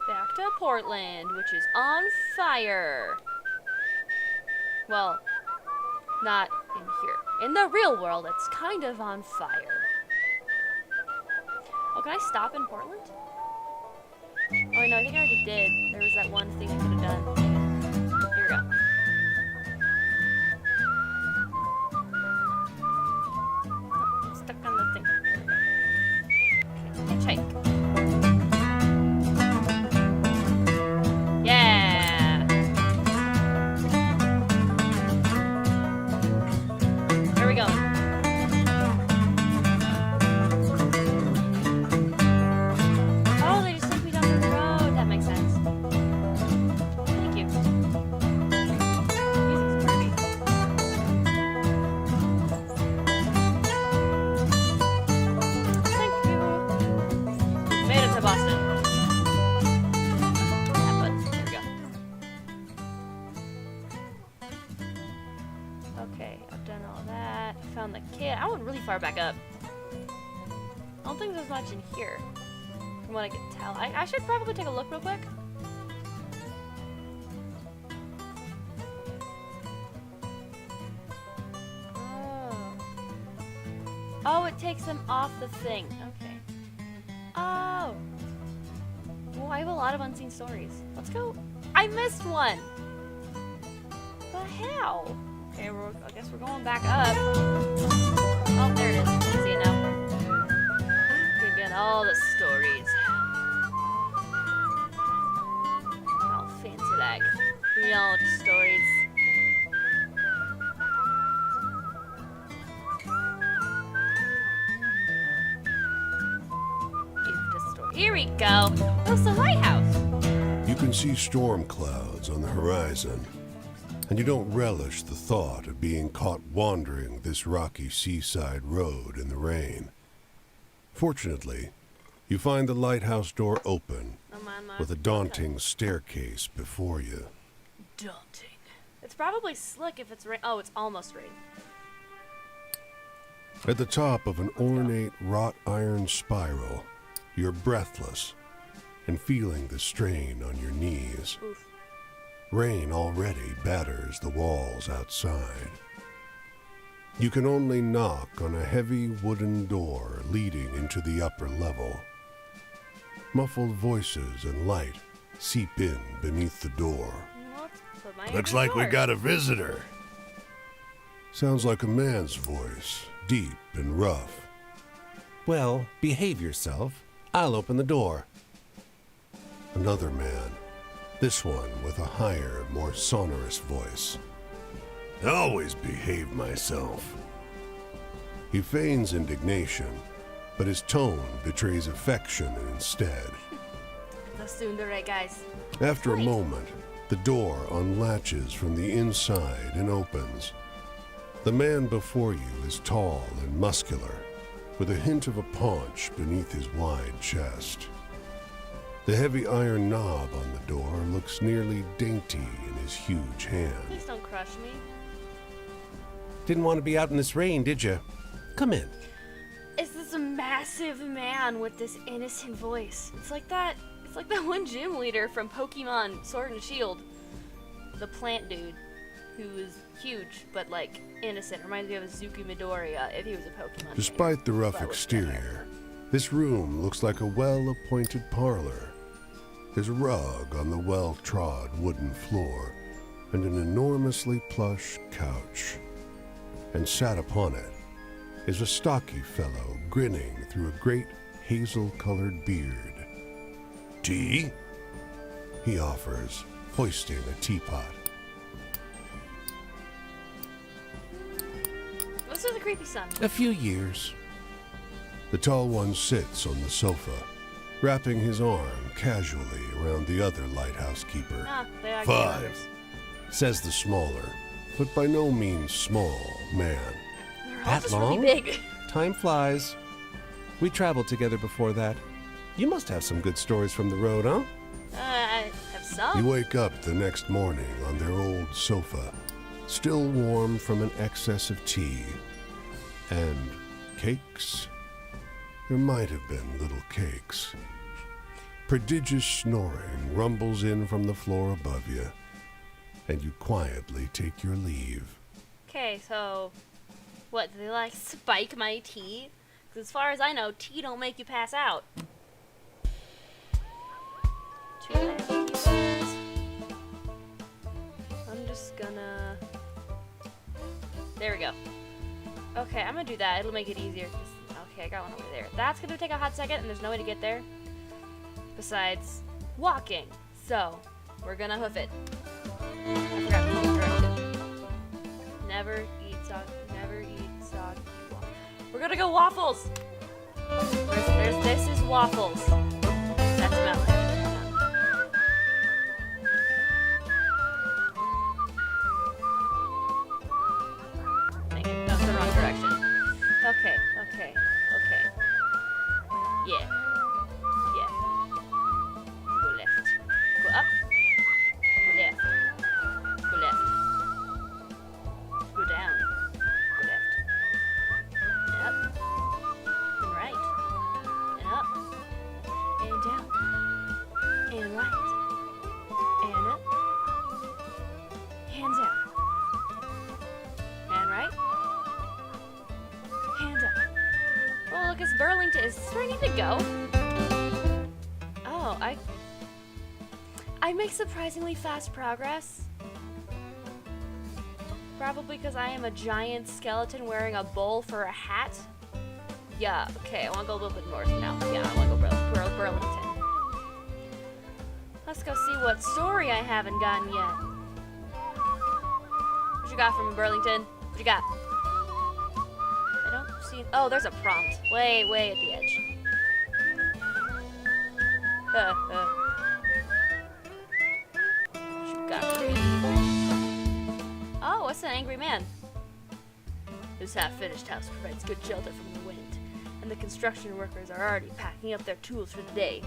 A: Back to Portland, which is on fire. Well, Not in here. In the real world, it's kind of on fire. Oh, can I stop in Portland? Oh, wait, no, I think I already did. There was that one thing I could have done. Here we go. Oh, I'm stuck on the thing. There we go. Okay, hitchhike. Yeah! Where are we going? Oh, they just took me down the road. That makes sense. Thank you. Music's pretty. Thank you. Made it to Boston. That button. There we go. Okay, I've done all that. Found the kid. I went really far back up. I don't think there's much in here. From what I can tell. I should probably take a look real quick. Oh. Oh, it takes them off the thing. Okay. Oh. Well, I have a lot of unseen stories. Let's go. I missed one. But how? Okay, I guess we're going back up. Oh, there it is. I can see it now. We've got all the stories. All fancy like. Read all the stories. Give the story. Here we go. Oh, it's the lighthouse.
B: You can see storm clouds on the horizon, and you don't relish the thought of being caught wandering this rocky seaside road in the rain. Fortunately, you find the lighthouse door open
A: Oh, my.
B: with a daunting staircase before you.
A: Daunting. It's probably slick if it's rain. Oh, it's almost rain.
B: At the top of an ornate wrought iron spiral, you're breathless and feeling the strain on your knees.
A: Oof.
B: Rain already batters the walls outside. You can only knock on a heavy wooden door leading into the upper level. Muffled voices and light seep in beneath the door.
A: Let's put my
B: Looks
A: hand in
B: like
A: the
B: we
A: door.
B: got a visitor. Sounds like a man's voice, deep and rough.
E: Well, behave yourself. I'll open the door.
B: Another man, this one with a higher, more sonorous voice. I always behave myself. He feigns indignation, but his tone betrays affection instead.
A: The tsundere guys.
B: After a
A: Right.
B: moment, the door unlatches from the inside and opens. The man before you is tall and muscular, with a hint of a paunch beneath his wide chest. The heavy iron knob on the door looks nearly dainty in his huge hand.
A: Please don't crush me.
E: Didn't want to be out in this rain, did you? Come in.
A: It's this massive man with this innocent voice. It's like that one gym leader from Pokemon Sword and Shield. The plant dude who is huge but like innocent. Reminds me of Zuki Midoriya if he was a Pokemon.
B: Despite the rough
A: But with better hair.
B: exterior, this room looks like a well-appointed parlor. There's a rug on the well-trod wooden floor and an enormously plush couch. And sat upon it is a stocky fellow grinning through a great hazel-colored beard. Tea? He offers, hoisting a teapot.
A: This is a creepy son.
E: A few years.
B: The tall one sits on the sofa, wrapping his arm casually around the other lighthouse keeper.
A: Ah, they are
B: 5,
A: gamers.
B: says the smaller, but by no means small man.
A: They're all
E: That
A: just
E: long?
A: really big.
E: Time flies. We traveled together before that. You must have some good stories from the road, huh?
A: I have some.
B: You wake up the next morning on their old sofa, still warm from an excess of tea. And cakes? There might have been little cakes. Prodigious snoring rumbles in from the floor above you, and you quietly take your leave.
A: Okay, so what, do they like spike my tea? Because as far as I know, tea don't make you pass out. 2 keepers. I'm just gonna... There we go. Okay, I'm gonna do that. It'll make it easier. Okay, I got one over there. That's gonna take a hot second, and there's no way to get there besides walking. So, we're gonna hoof it. I forgot the home direction. Never eat soggy waffles. We're gonna go waffles! This is waffles. That's melon. Dang it, that's the wrong direction. Okay. Yeah. Go left. Go up. Go left. Go left. Go down. Go left. And up. And right. And up. And down. And right. And up. Hands out. And right. Hand up. Oh, look, it's Burlington. Is this where I need to go? Oh, I make surprisingly fast progress. Probably because I am a giant skeleton wearing a bowl for a hat. Yeah, okay, I want to go a little bit north now. Yeah, I want to go Burlington. Let's go see what story I haven't gotten yet. What you got from Burlington? What you got? I don't see... Oh, there's a prompt. Way at the edge. What you got for me? Oh, it's an angry man. This half-finished house provides good shelter from the wind, and the construction workers are already packing up their tools for the day.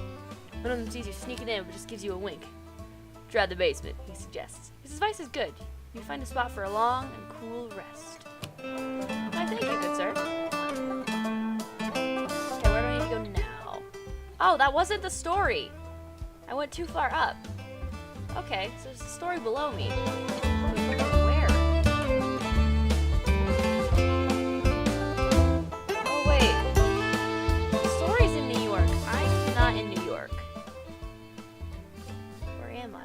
A: One of them sees you sneaking in but just gives you a wink. Try the basement, he suggests. His advice is good. You find a spot for a long and cool rest. Why, thank you, good sir. Okay, where do I need to go now? Oh, that wasn't the story. I went too far up. Okay, so there's a story below me. Where? Oh, wait. The story's in New York. I'm not in New York. Where am I?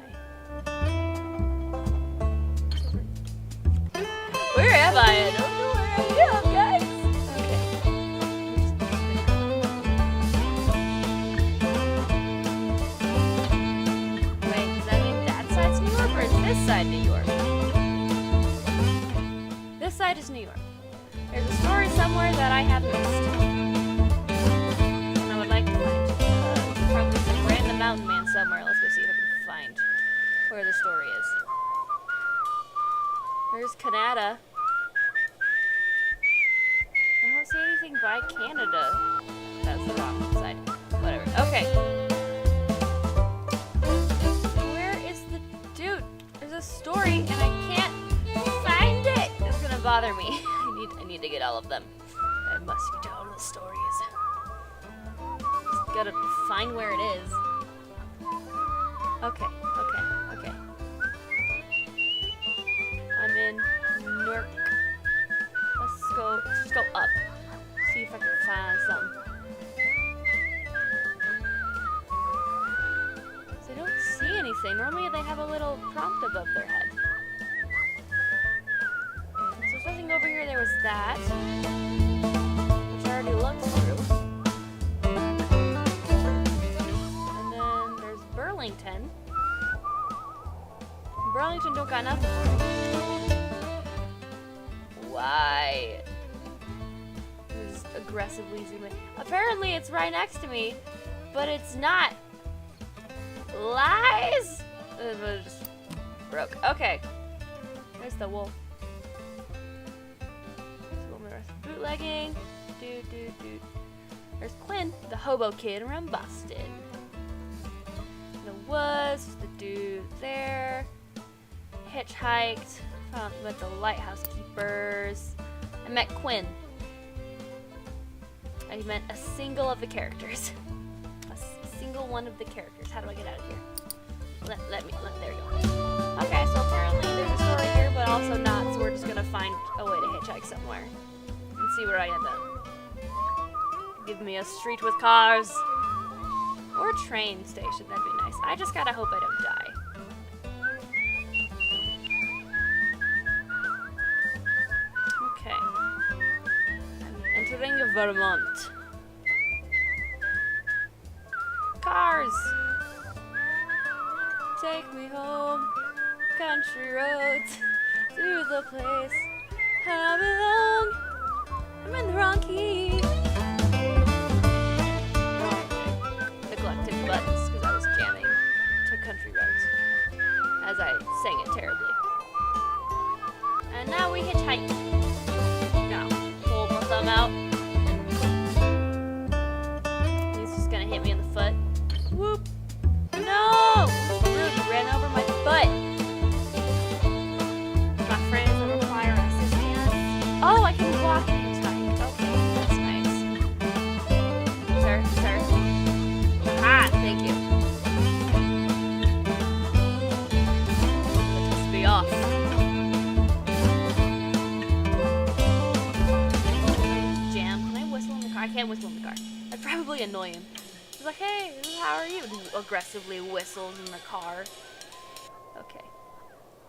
A: Where am I? I don't know where I am, guys. Okay. Wait, does that mean that side's New York or is this side New York? This side is New York. There's a story somewhere that I have missed. And I would like to find. Probably some random mountain man somewhere. Let's go see if I can find where the story is. There's Canada. I don't see anything by Canada. That's the wrong side. Whatever. Okay. Where is the dude? There's a story and I can't find it. It's gonna bother me. I need to get all of them. I must get all the stories. Just gotta find where it is. Okay. I'm in Newark. Let's just go up. See if I can find something. So I don't see anything. Normally they have a little prompt above their head. So there's nothing over here. There was that, which I already looked through. And then there's Burlington. Burlington don't got nothing for me. Why? Just aggressively zooming. Apparently it's right next to me, but it's not. Lies? It just broke. Okay. There's the wolf. Bootlegging. Dude. There's Quinn, the hobo kid around Boston. The woods, the dude there. Hitchhiked. With the Lighthouse keepers. I met Quinn. I met a single of the characters. A single one of the characters. How do I get out of here? There you go. Okay, so apparently there's a story here, but also not, so we're just gonna find a way to hitchhike somewhere. And see where I end up. Give me a street with cars. Or a train station, that'd be nice. I just gotta hope I don't die. Okay. I'm entering Vermont. Cars! Take me home, country roads, to the place I belong. I'm in the wrong key. Neglected buttons because I was jamming to country roads as I sang it terribly. And now we hitchhike. Now, pull my thumb out. He's just gonna hit me in the foot. Whoop! No! Rude, he ran over my butt. My friends that require assistance. Oh, I can walk and hitchhike. Okay, that's nice. Sir. Ah, thank you. Let's be off. Jam. Can I whistle in the car? I can't whistle in the car. I'd probably annoy him. He's like, hey, how are you? And he aggressively whistles in the car. Okay.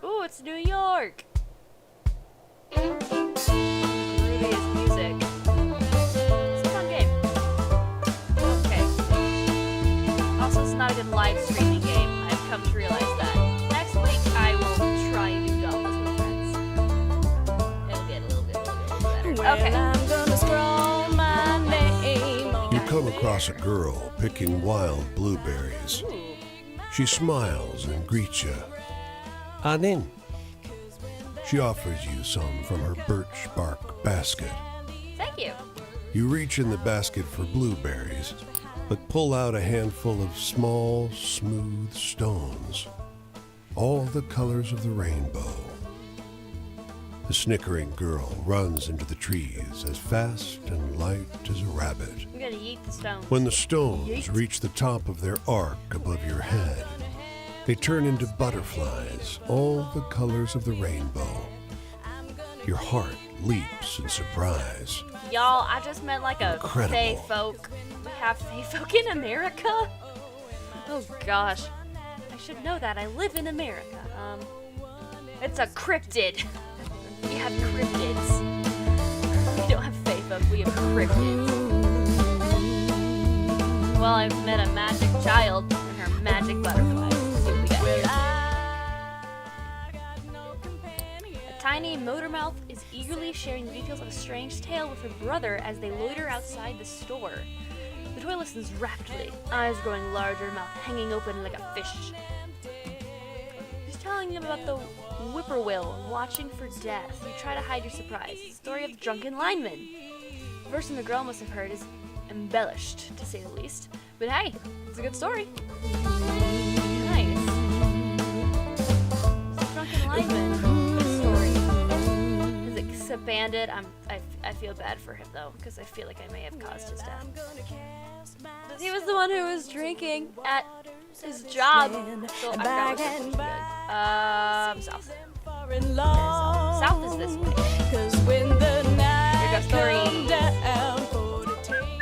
A: Ooh, it's New York. Ruby's music. It's a fun game. Okay. Also, it's not a good live streaming game. I've come to realize that. Next week, I will try and do doubles with friends. It'll get a little bit better. Okay.
D: I'm gonna scroll my name on
B: You come across a girl picking wild blueberries.
A: Ooh.
B: She smiles and greets you.
E: Anin.
B: She offers you some from her birch bark basket.
A: Thank you.
B: You reach in the basket for blueberries, but pull out a handful of small, smooth stones, all the colors of the rainbow. The snickering girl runs into the trees as fast and light as a rabbit.
A: I'm gonna yeet the stones.
B: When the stones
A: Yeet.
B: reach the top of their arc above your head, they turn into butterflies, all the colors of the rainbow. Your heart leaps in surprise.
A: Y'all, I just met like a
B: Incredible.
A: fae folk. We have fae folk in America? Oh gosh. I should know that. I live in America. It's a cryptid. We have cryptids. We don't have fae folk, we have cryptids. Well, I've met a magic child and her magic butterfly. Let's see what we got here. A tiny motormouth is eagerly sharing the details of a strange tale with her brother as they loiter outside the store. The toy listens rapidly, eyes growing larger, mouth hanging open like a fish. She's telling him about the whippoorwill watching for death. You try to hide your surprise. The story of the drunken lineman. The version the girl must have heard is embellished, to say the least. But hey, it's a good story. Nice. It's a drunken lineman. Good story. Is it a bandit? I feel bad for him though, because I feel like I may have caused his death. But he was the one who was drinking at his job. So I forgot what it was. South. South is this way.
D: Cause when the night
A: Here goes stories.
D: comes down for the taking.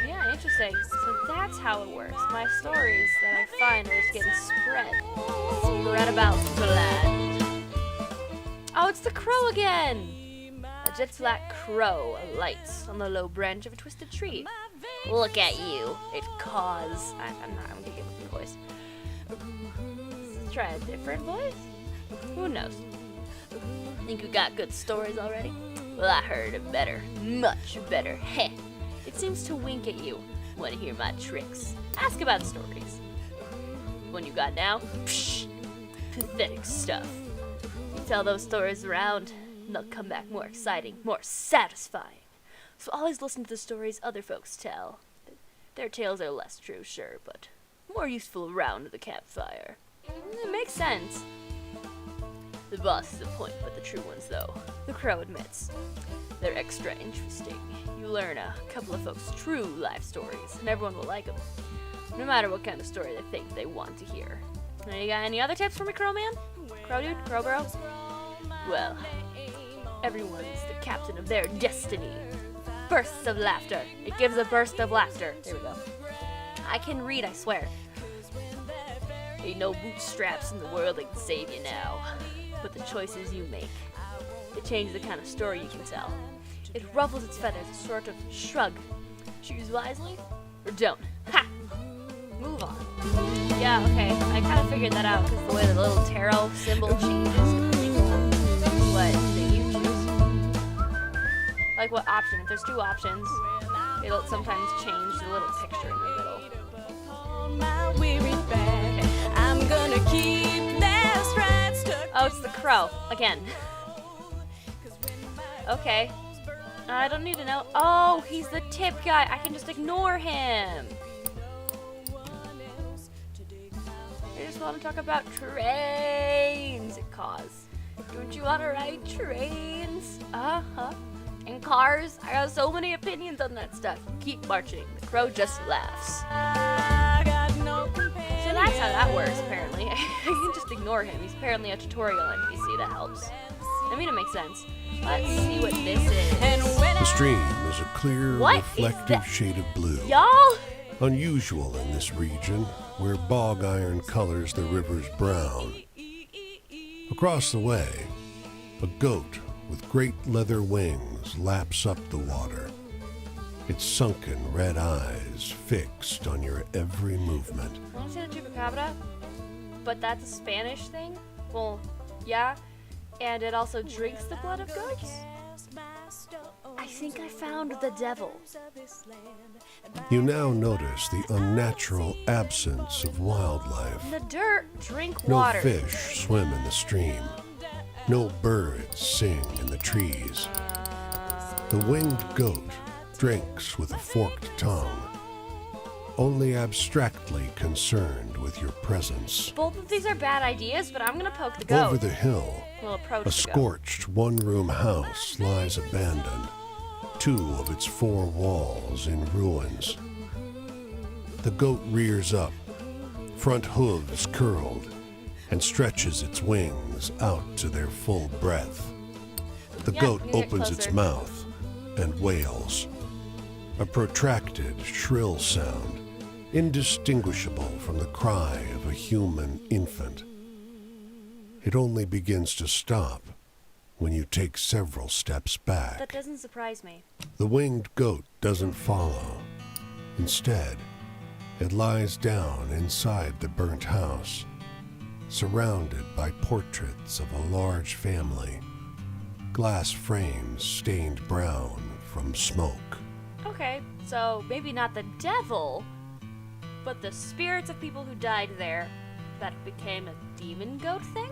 A: Yeah, interesting. So that's how it works. My stories that I find are just getting spread about the land. Oh, it's the crow again! A jet black crow alights on the low branch of a twisted tree. Look at you. It caws. I'm gonna give it a voice. Let's try a different voice? Who knows? Think you got good stories already? Well, I heard a better. Much better. Heh. It seems to wink at you. Want to hear my tricks? Ask about stories. One you got now? Psh, pathetic stuff. You tell those stories around, and they'll come back more exciting, more satisfying. So always listen to the stories other folks tell. Their tales are less true, sure, but more useful around the campfire. It makes sense. The boss is a point, but the true ones, though, the crow admits. They're extra interesting. You learn a couple of folks' true life stories, and everyone will like them. no matter what kind of story they think they want to hear. Now, you got any other tips for me, Crow Man? Crow Dude? Crow Bro? Well, everyone's the captain of their destiny. Bursts of laughter. It gives a burst of laughter. There we go. I can read, I swear. Ain't no bootstraps in the world that can save you now. But the choices you make, they change the kind of story you can tell. It ruffles its feathers, a sort of shrug. Choose wisely, or don't. Ha! Move on. Yeah, okay. I kind of figured that out because the way the little tarot symbol changes depending on what thing you choose. Like what option? If there's two options, it'll sometimes change the little picture in the middle.
D: I'm gonna keep that stride stuck.
A: Oh, it's the crow. Again. Okay. I don't need to know. Oh, he's the tip guy. I can just ignore him. I just want to talk about trains. Cause don't you want to ride trains? Uh-huh. And cars. I got so many opinions on that stuff. Keep marching. The crow just laughs.
D: I got no
A: So that's how that works, apparently. I can just ignore him. He's apparently a tutorial NPC. That helps. I mean, it makes sense. Let's see what this is.
B: The stream is a clear,
A: What is
B: reflective
A: that?
B: shade of blue.
A: Y'all?
B: Unusual in this region, where bog iron colors the river's brown. Across the way, a goat with great leather wings laps up the water, its sunken red eyes fixed on your every movement.
A: I want to say the chupacabra, but that's a Spanish thing. Well, yeah, and it also drinks the blood of goats. I think I found the devil.
B: You now notice the unnatural absence of wildlife.
A: The dirt, drink
B: No
A: water.
B: fish swim in the stream. No birds sing in the trees. The winged goat drinks with a forked tongue, only abstractly concerned with your presence.
A: Both of these are bad ideas, but I'm gonna poke the goat.
B: Over the hill,
A: We'll approach
B: a
A: the goat.
B: scorched one-room house lies abandoned, two of its four walls in ruins. The goat rears up, front hooves curled, and stretches its wings out to their full breadth. The
A: Yeah,
B: goat
A: I'm gonna get
B: opens its
A: closer.
B: mouth and wails, a protracted, shrill sound, indistinguishable from the cry of a human infant. It only begins to stop when you take several steps back.
A: That doesn't surprise me.
B: The winged goat doesn't follow. Instead, it lies down inside the burnt house, surrounded by portraits of a large family, glass frames stained brown from smoke.
A: Okay, so maybe not the devil, but the spirits of people who died there that became a demon goat thing?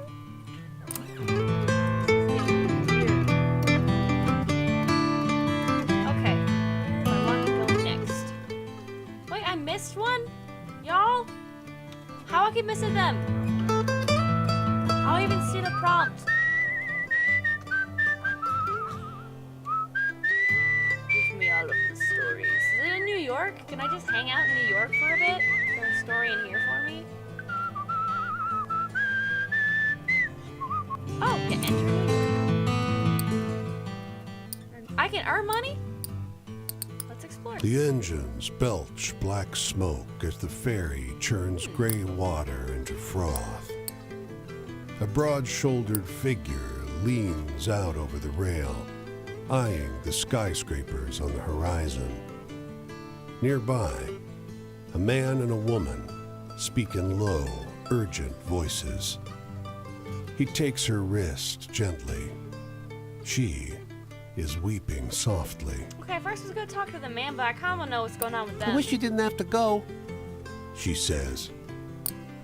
A: Okay, where do I want to go next? Wait, I missed one? Y'all? How I keep missing them? I don't even see the prompt. Give me all of the stories. Is it in New York? Can I just hang out in New York for a bit? Is there a story in here for me? Oh, yeah, enter New York. I can earn money? Let's explore.
B: The engines belch black smoke as the ferry churns gray water into froth. A broad-shouldered figure leans out over the rail, eyeing the skyscrapers on the horizon. Nearby, a man and a woman speak in low, urgent voices. He takes her wrist gently. She is weeping softly.
A: Okay, first I was gonna talk to the man, but I kinda wanna know what's going on with them.
E: I wish you didn't have to go.
B: She says,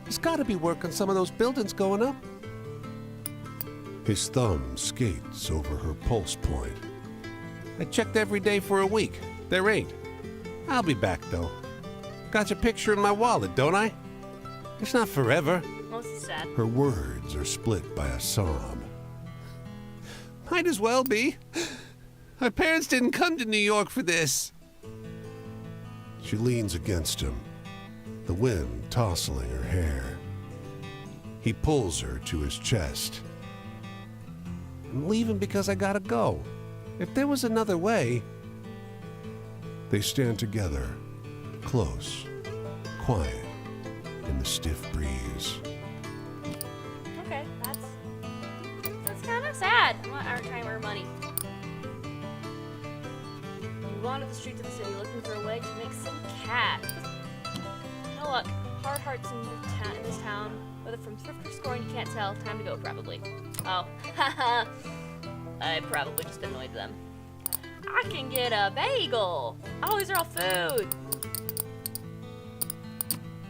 E: There's got to be work on some of those buildings going up.
B: his thumb skates over her pulse point.
E: I checked every day for a week. There ain't. I'll be back, though. Got your picture in my wallet, don't I? It's not forever.
A: Most sad.
B: Her words are split by a sob.
E: Might as well be. My parents didn't come to New York for this.
B: She leans against him, the wind tousling her hair. He pulls her to his chest.
E: I'm leaving because I gotta go. If there was another way.
B: They stand together, close, quiet, in the stiff breeze.
A: Okay, that's kind of sad. I'm not trying to earn money. You wander the streets of the city looking for a way to make some cash. No luck. Hard hearts in this town. Whether from thrift or scoring, you can't tell. Time to go, probably. Oh, haha. I probably just annoyed them. I can get a bagel. Oh, these are all food.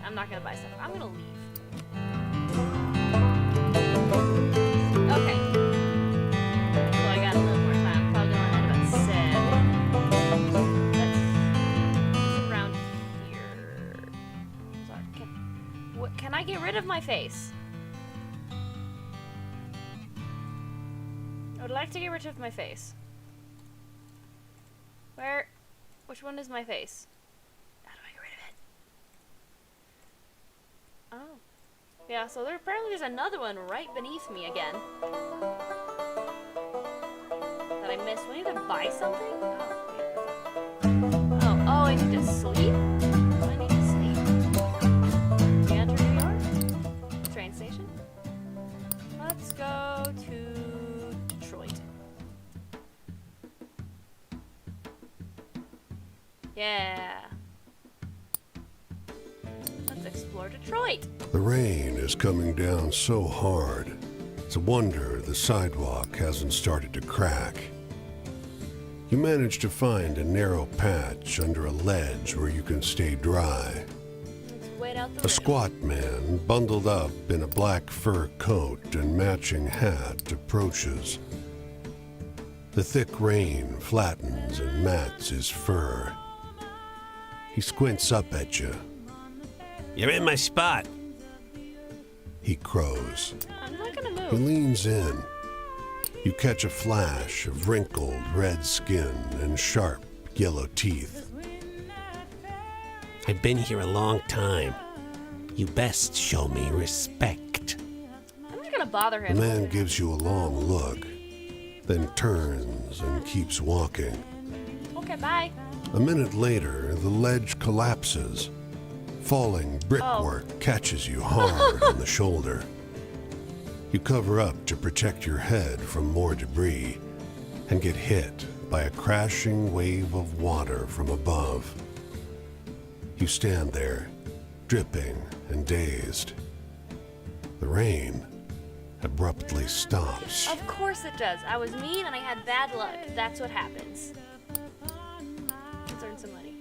A: I'm not gonna buy stuff. I'm gonna leave. Okay. So I got a little more time. Probably gonna end about 7. That's around here. Sorry. Can I get rid of my face? I would like to get rid of my face. Which one is my face? How do I get rid of it? Oh. Yeah, so apparently there's another one right beneath me again. That I missed. Do I need to buy something? Oh, I need to sleep? I need to sleep. We enter New York? Train station? Let's go to Detroit. Yeah. Let's explore Detroit.
B: The rain is coming down so hard, it's a wonder the sidewalk hasn't started to crack. You manage to find a narrow patch under a ledge where you can stay dry.
A: Let's wait out the
B: A
A: rain.
B: squat man, bundled up in a black fur coat and matching hat, approaches. The thick rain flattens and mats his fur. He squints up at you.
E: You're in my spot.
B: He crows.
A: I'm not gonna
B: He
A: move.
B: leans in. You catch a flash of wrinkled red skin and sharp yellow teeth.
E: I've been here a long time. You best show me respect.
A: I'm just gonna bother
B: The
A: him.
B: man gives you a long look, then turns and keeps walking.
A: Okay, bye.
B: A minute later, the ledge collapses. Falling brickwork catches you hard on the shoulder. You cover up to protect your head from more debris and get hit by a crashing wave of water from above. You stand there, dripping and dazed. The rain abruptly stops.
A: Of course it does. I was mean and I had bad luck. That's what happens. Let's earn some money.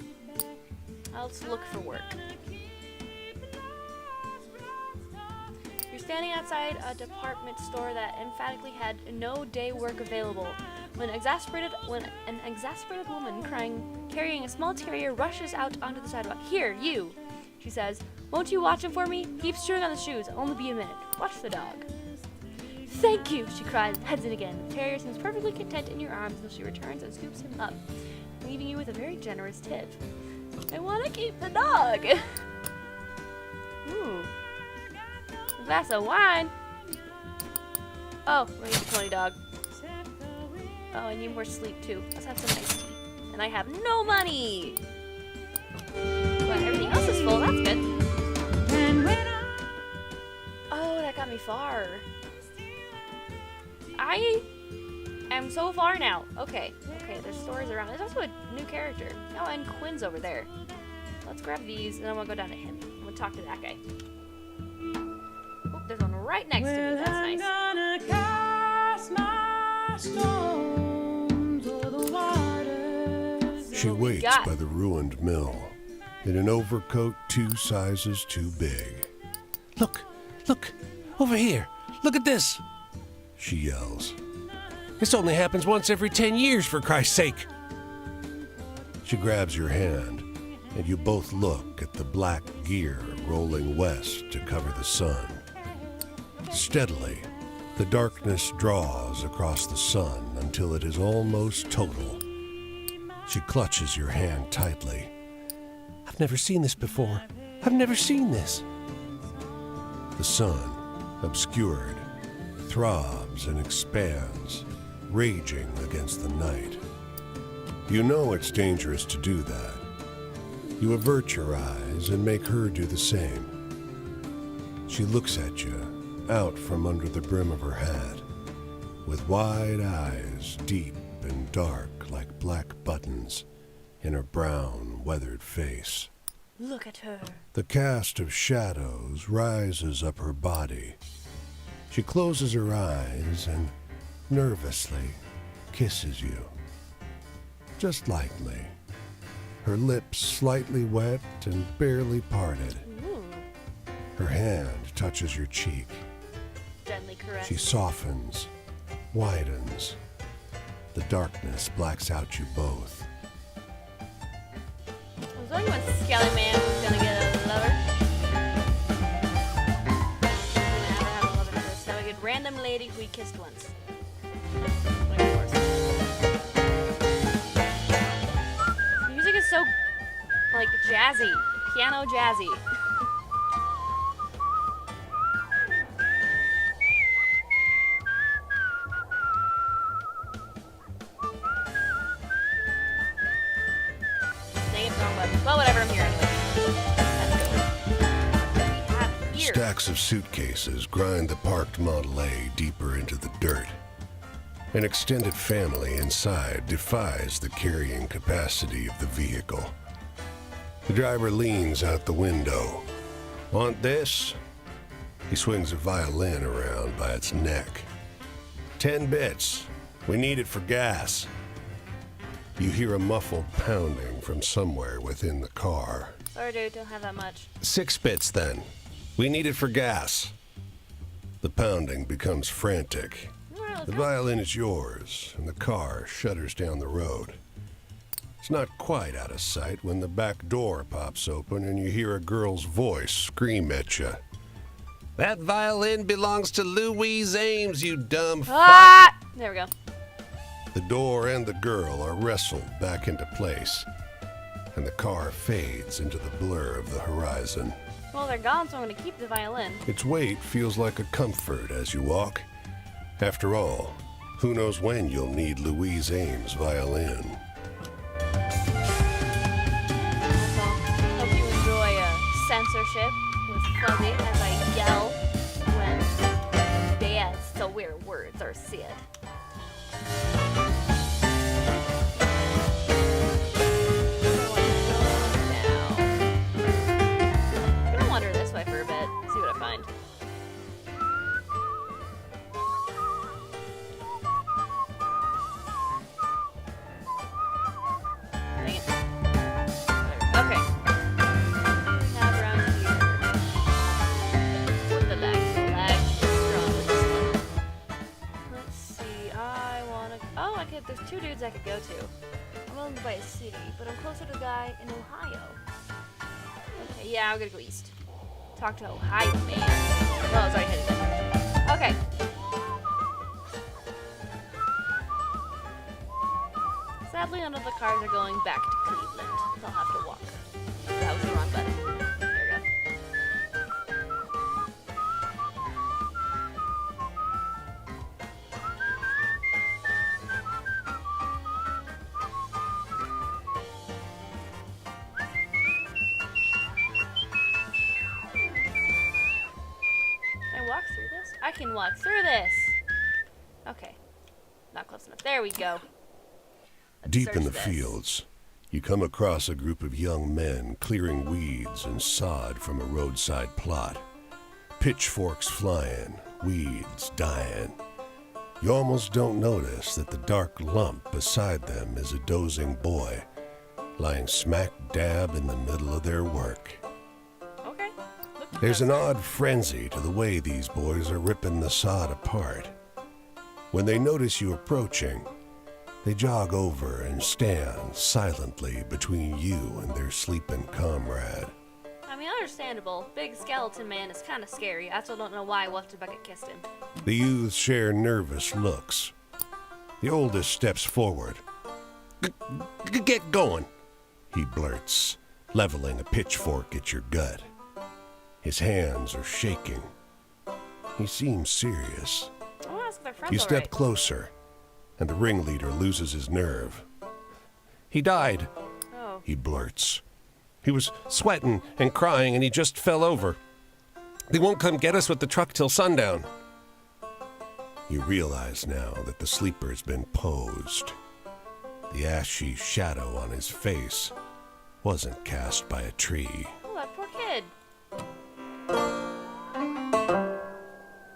A: Let's look for work. You're standing outside a department store that emphatically had no day work available when an exasperated woman carrying a small terrier rushes out onto the sidewalk. Here, you, she says. Won't you watch him for me? Keep chewing on the shoes. I'll only be a minute. Watch the dog. Thank you, she cries, heads in again. The terrier seems perfectly content in your arms until she returns and scoops him up, leaving you with a very generous tip. I want to keep the dog. Ooh. A glass of wine. Oh, we're gonna get 20 dog. Oh, I need more sleep too. Let's have some iced tea. And I have no money. But everything else is full. That's good. Oh, that got me far. I am so far now. Okay, there's stores around. There's also a new character. Oh, and Quinn's over there. Let's grab these, and then we'll go down to him. I'm gonna talk to that guy. Oh, there's one right next to me. That's nice.
B: She
A: what we
B: waits
A: got.
B: by the ruined mill in an overcoat 2 sizes too big.
E: Look, over here. Look at this.
B: She yells.
E: This only happens once every 10 years, for Christ's sake.
B: She grabs your hand, and you both look at the black gear rolling west to cover the sun. Steadily, the darkness draws across the sun until it is almost total. She clutches your hand tightly.
E: I've never seen this before. I've never seen this.
B: The sun, obscured, throbs and expands, raging against the night. You know it's dangerous to do that. You avert your eyes and make her do the same. She looks at you, out from under the brim of her hat, with wide eyes, deep and dark like black buttons in her brown, weathered face.
A: Look at her.
B: The cast of shadows rises up her body. She closes her eyes and nervously kisses you. Just lightly, her lips slightly wet and barely parted.
A: Ooh.
B: Her hand touches your cheek.
A: Gently caress.
B: She softens, widens. The darkness blacks out you both.
A: Was there anyone Skelly Man was gonna get a lover? We're gonna have a lover first. Now we get random lady who he kissed once. Like, of course. The music is so, like, jazzy. Piano jazzy. Dang it, wrong button. Well, whatever, I'm here anyway. Let's go. We have here.
B: Stacks of suitcases grind the parked Model A deeper into the dirt. An extended family inside defies the carrying capacity of the vehicle. The driver leans out the window. Want this? He swings a violin around by its neck. 10 bits. We need it for gas. You hear a muffled pounding from somewhere within the car.
A: Sorry, dude, don't have that much.
B: 6 bits then. We need it for gas. The pounding becomes frantic.
A: Alright, let's
B: The
A: go.
B: violin is yours, and the car shudders down the road. It's not quite out of sight when the back door pops open and you hear a girl's voice scream at you. That violin belongs to Louise Ames, you dumb fuck.
A: Ah! There we go.
B: The door and the girl are wrestled back into place, and the car fades into the blur of the horizon.
A: Well, they're gone, so I'm gonna keep the violin.
B: Its weight feels like a comfort as you walk. After all, who knows when you'll need Louise Ames' violin.
A: Also, hope you enjoy censorship with Fuzzy as I yell when bad, so weird words are said. I'm gonna wander this way for a bit, see what I find. Dang it. Okay. Have around here. The lag is strong with this one. Let's see. I wanna. Oh, I could. There's 2 dudes I could go to. I'm owned by a city, but I'm closer to the guy in Ohio. Okay, yeah, I'm gonna go east. Talk to Ohio man. Oh, I was already headed there. Okay. Sadly, none of the cars are going back to Cleveland. They'll have to walk. That was the wrong button. There we go. Can I walk through this? I can walk through this! Okay. Not close enough. There we go. Let's
B: Deep in
A: search
B: the
A: this.
B: fields, you come across a group of young men clearing weeds and sod from a roadside plot. Pitchforks flying, weeds dying. You almost don't notice that the dark lump beside them is a dozing boy, lying smack dab in the middle of their work.
A: Okay. Look,
B: There's an odd frenzy to the way these boys are ripping the sod apart. When they notice you approaching, they jog over and stand silently between you and their sleeping comrade.
A: I mean, understandable. Big skeleton man is kind of scary. I still don't know why Wafted Bucket kissed him.
B: The youths share nervous looks. The oldest steps forward. Get going, he blurts, leveling a pitchfork at your gut. His hands are shaking. He seems serious.
A: I want to ask if their friends
B: You
A: all
B: step
A: right.
B: closer, and the ringleader loses his nerve.
E: He died,
A: Oh.
B: He blurts.
E: he was sweating and crying, and he just fell over. They won't come get us with the truck till sundown.
B: You realize now that the sleeper's been posed. The ashy shadow on his face wasn't cast by a tree.
A: Oh, that poor kid.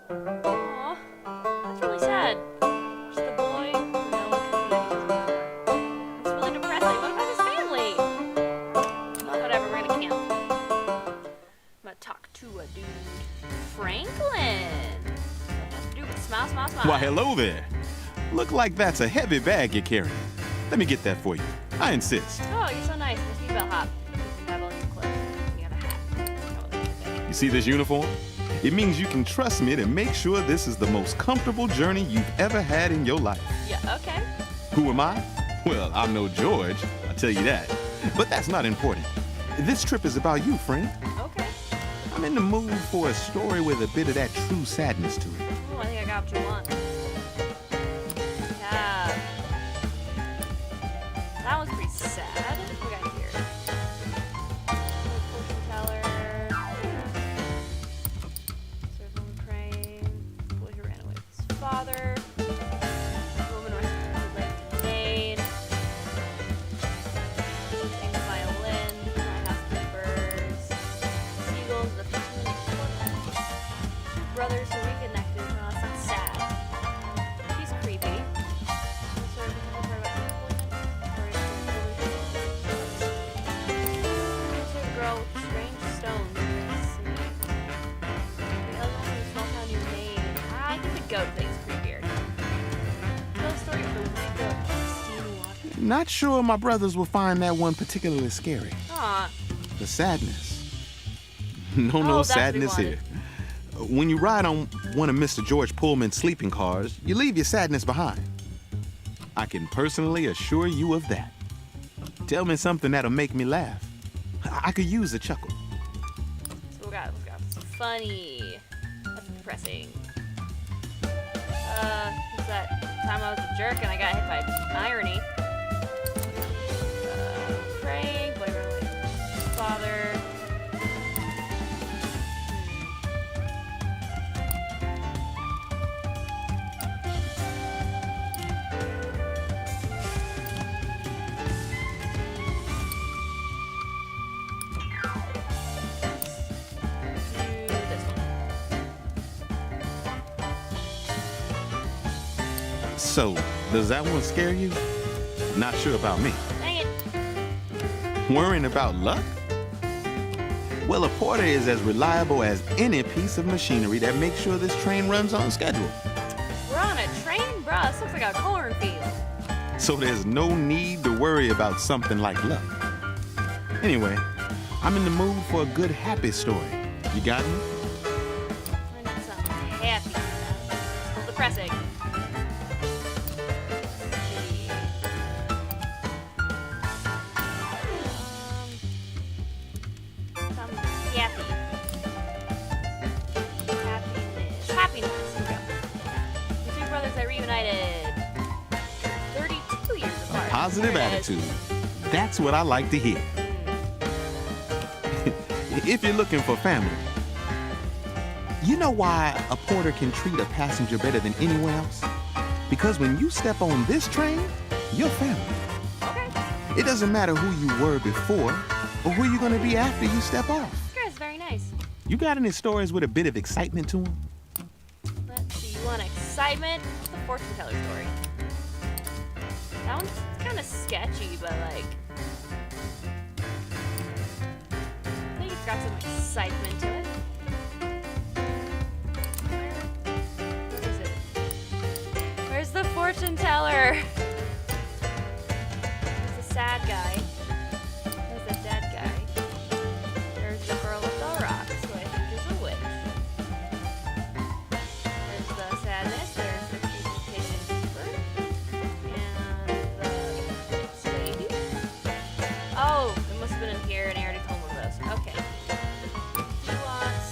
A: Aw, that's really sad. Just the boy. No one communicates with him. That's really depressing. What about his family? Oh, whatever, we're gonna camp. I'm gonna talk to a dude. Franklin. What has to do with smile, smile, smile.
G: Why, hello there. Look like that's a heavy bag you're carrying. Let me get that for you. I insist.
A: Oh, you're so nice. The seatbelt hop. You have all your clothes. You got a hat. Oh, that's okay.
G: You see this uniform? It means you can trust me to make sure this is the most comfortable journey you've ever had in your life.
A: Yeah, okay.
G: Who am I? Well, I'm no George, I'll tell you that. But that's not important. This trip is about you, friend.
A: Okay.
G: I'm in the mood for a story with a bit of that true sadness to it.
A: Oh, I think I got what you want. Yeah. That one's pretty sad. What we got here? Fortune teller. Serve woman praying. Boy who ran away with his father. Woman who left in Maine. Sing violin. Lighthouse keepers. Seagulls. The 15-minute torment. Two brothers who reconnected. No, that's not sad. He's creepy. Serve woman pray about girl with strange stones in the sea. The other one is small town near Maine. I think the goat thing's creepier. Tell the story of the wake up Christine Water.
G: Not sure my brothers will find that one particularly scary.
A: Aw,
G: The sadness. No,
A: Oh,
G: no
A: that's what we
G: sadness
A: wanted.
G: here. When you ride on one of Mr. George Pullman's sleeping cars, you leave your sadness behind. I can personally assure you of that. Tell me something that'll make me laugh. I could use a chuckle.
A: so we got some funny. That's depressing. It's that time I was a jerk and I got hit by irony. Praying, boy ran away with his father. Do this one.
G: So, does that one scare you? Not sure about me.
A: Dang it.
G: Worrying about luck? Well, a porter is as reliable as any piece of machinery that makes sure this train runs on schedule.
A: We're on a train? Bruh, this looks like a cornfield.
G: So there's no need to worry about something like luck. Anyway, I'm in the mood for a good happy story. You got me?
A: I need something happy. It's still depressing. Something happy. Happiness. Here we go. The two brothers are reunited. 32 years apart.
G: Positive
A: There it is.
G: attitude. That's what I like to hear. If you're looking for family, you know why a porter can treat a passenger better than anyone else? Because when you step on this train, you're family.
A: Okay.
G: It doesn't matter who you were before or who you're going to be after you step off.
A: This guy's very nice.
G: You got any stories with a bit of excitement to them?
A: Let's see. You want excitement? What's the fortune teller story? That one's kind of sketchy, but like, I think it's got some excitement to it. Where is it? Where's the fortune teller? There's the sad guy. There's the dead guy. There's the girl with the rocks, who I think is a witch. There's the sadness. There's the patient keeper. And the slave. Oh, it must have been in here, and I already told one of those. Okay. He wants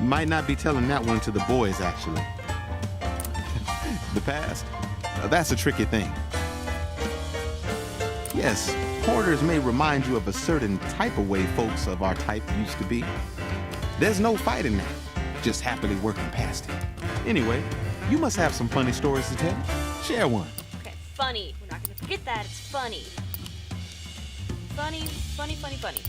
G: Might not be telling that one to the boys, actually. The past? That's a tricky thing. Yes, porters may remind you of a certain type of way folks of our type used to be. There's no fighting that, just happily working past it. Anyway, you must have some funny stories to tell. Share one.
A: Okay, funny. We're not gonna forget that. It's funny. Funny, funny, funny, funny.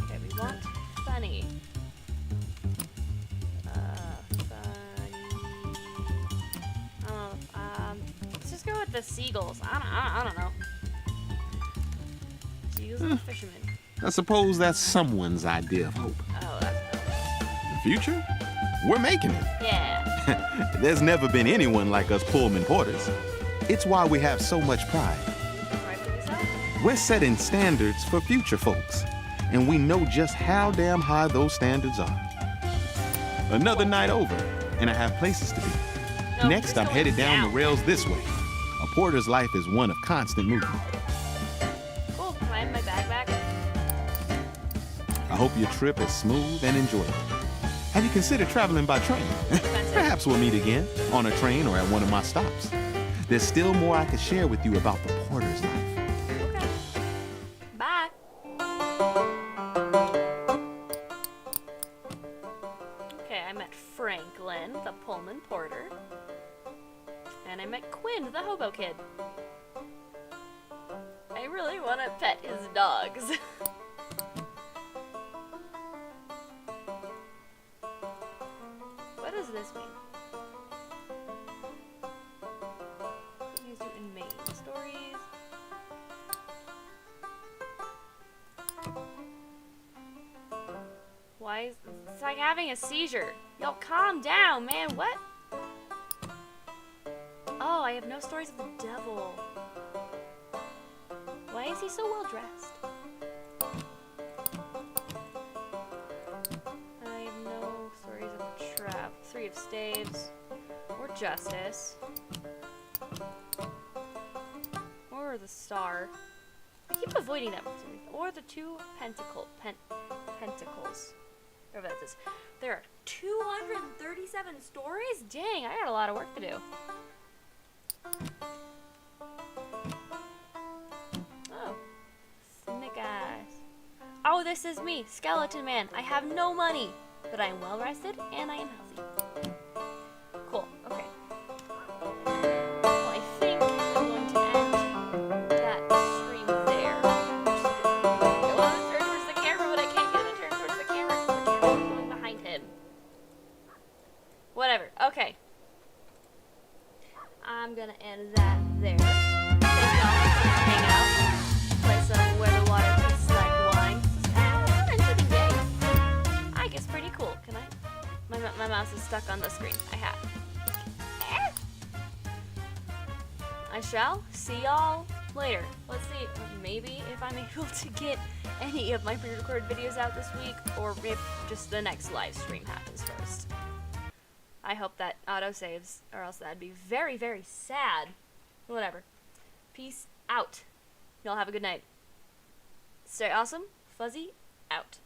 A: Okay, we want funny. Let's just go with the Seagulls. I don't know. Seagulls and the fishermen.
G: I suppose that's someone's idea of hope.
A: Oh, that's
G: The future? We're making it.
A: yeah.
G: There's never been anyone like us Pullman porters. It's why we have so much pride.
A: Rightfully so.
G: We're setting standards for future folks, and we know just how damn high those standards are. Another night over, and I have places to be.
A: No,
G: Next,
A: we're
G: I'm
A: going
G: headed down the
A: down.
G: rails this way. A porter's life is one of constant movement.
A: Cool. Can I have my bag back?
G: I hope your trip is smooth and enjoyable. Have you considered traveling by train?
A: Expensive.
G: Perhaps we'll meet again on a train or at one of my stops. There's still more I could share with you about the porter's life.
A: Okay. Bye. Okay, I met Franklin, the Pullman porter. And I met Quinn, the hobo kid. I really want to pet his dogs. What does this mean? These do in Maine stories. Why is it's like having a seizure? Yo, calm down, man. What? Oh, I have no stories of the devil. Why is he so well dressed? I have no stories of the trap. 3 of staves. Or justice. Or the star. I keep avoiding that for some reason. Or the 2 pentacles. Whatever that is. There are 237 stories? Dang, I got a lot of work to do. Oh. Snake eyes. Oh, this is me, Skeleton Man. I have no money, but I am well rested and I am healthy. Cool, okay. Well, I think I'm going to end that stream there. I want to turn towards the camera, but I can't get him to turn towards the camera because the camera's going behind him. Whatever, okay. I'm gonna end that there. Thank y'all for hanging out. Play some Where the Water Tastes Like Wine. Interesting game. I guess pretty cool. Can I? My mouse is stuck on the screen. I have. I shall see y'all later. Let's see. Maybe if I'm able to get any of my pre-recorded videos out this week, or if just the next live stream happens first. I hope that auto saves, or else that'd be very, very sad. Whatever. Peace out. Y'all have a good night. Stay awesome. Fuzzy out.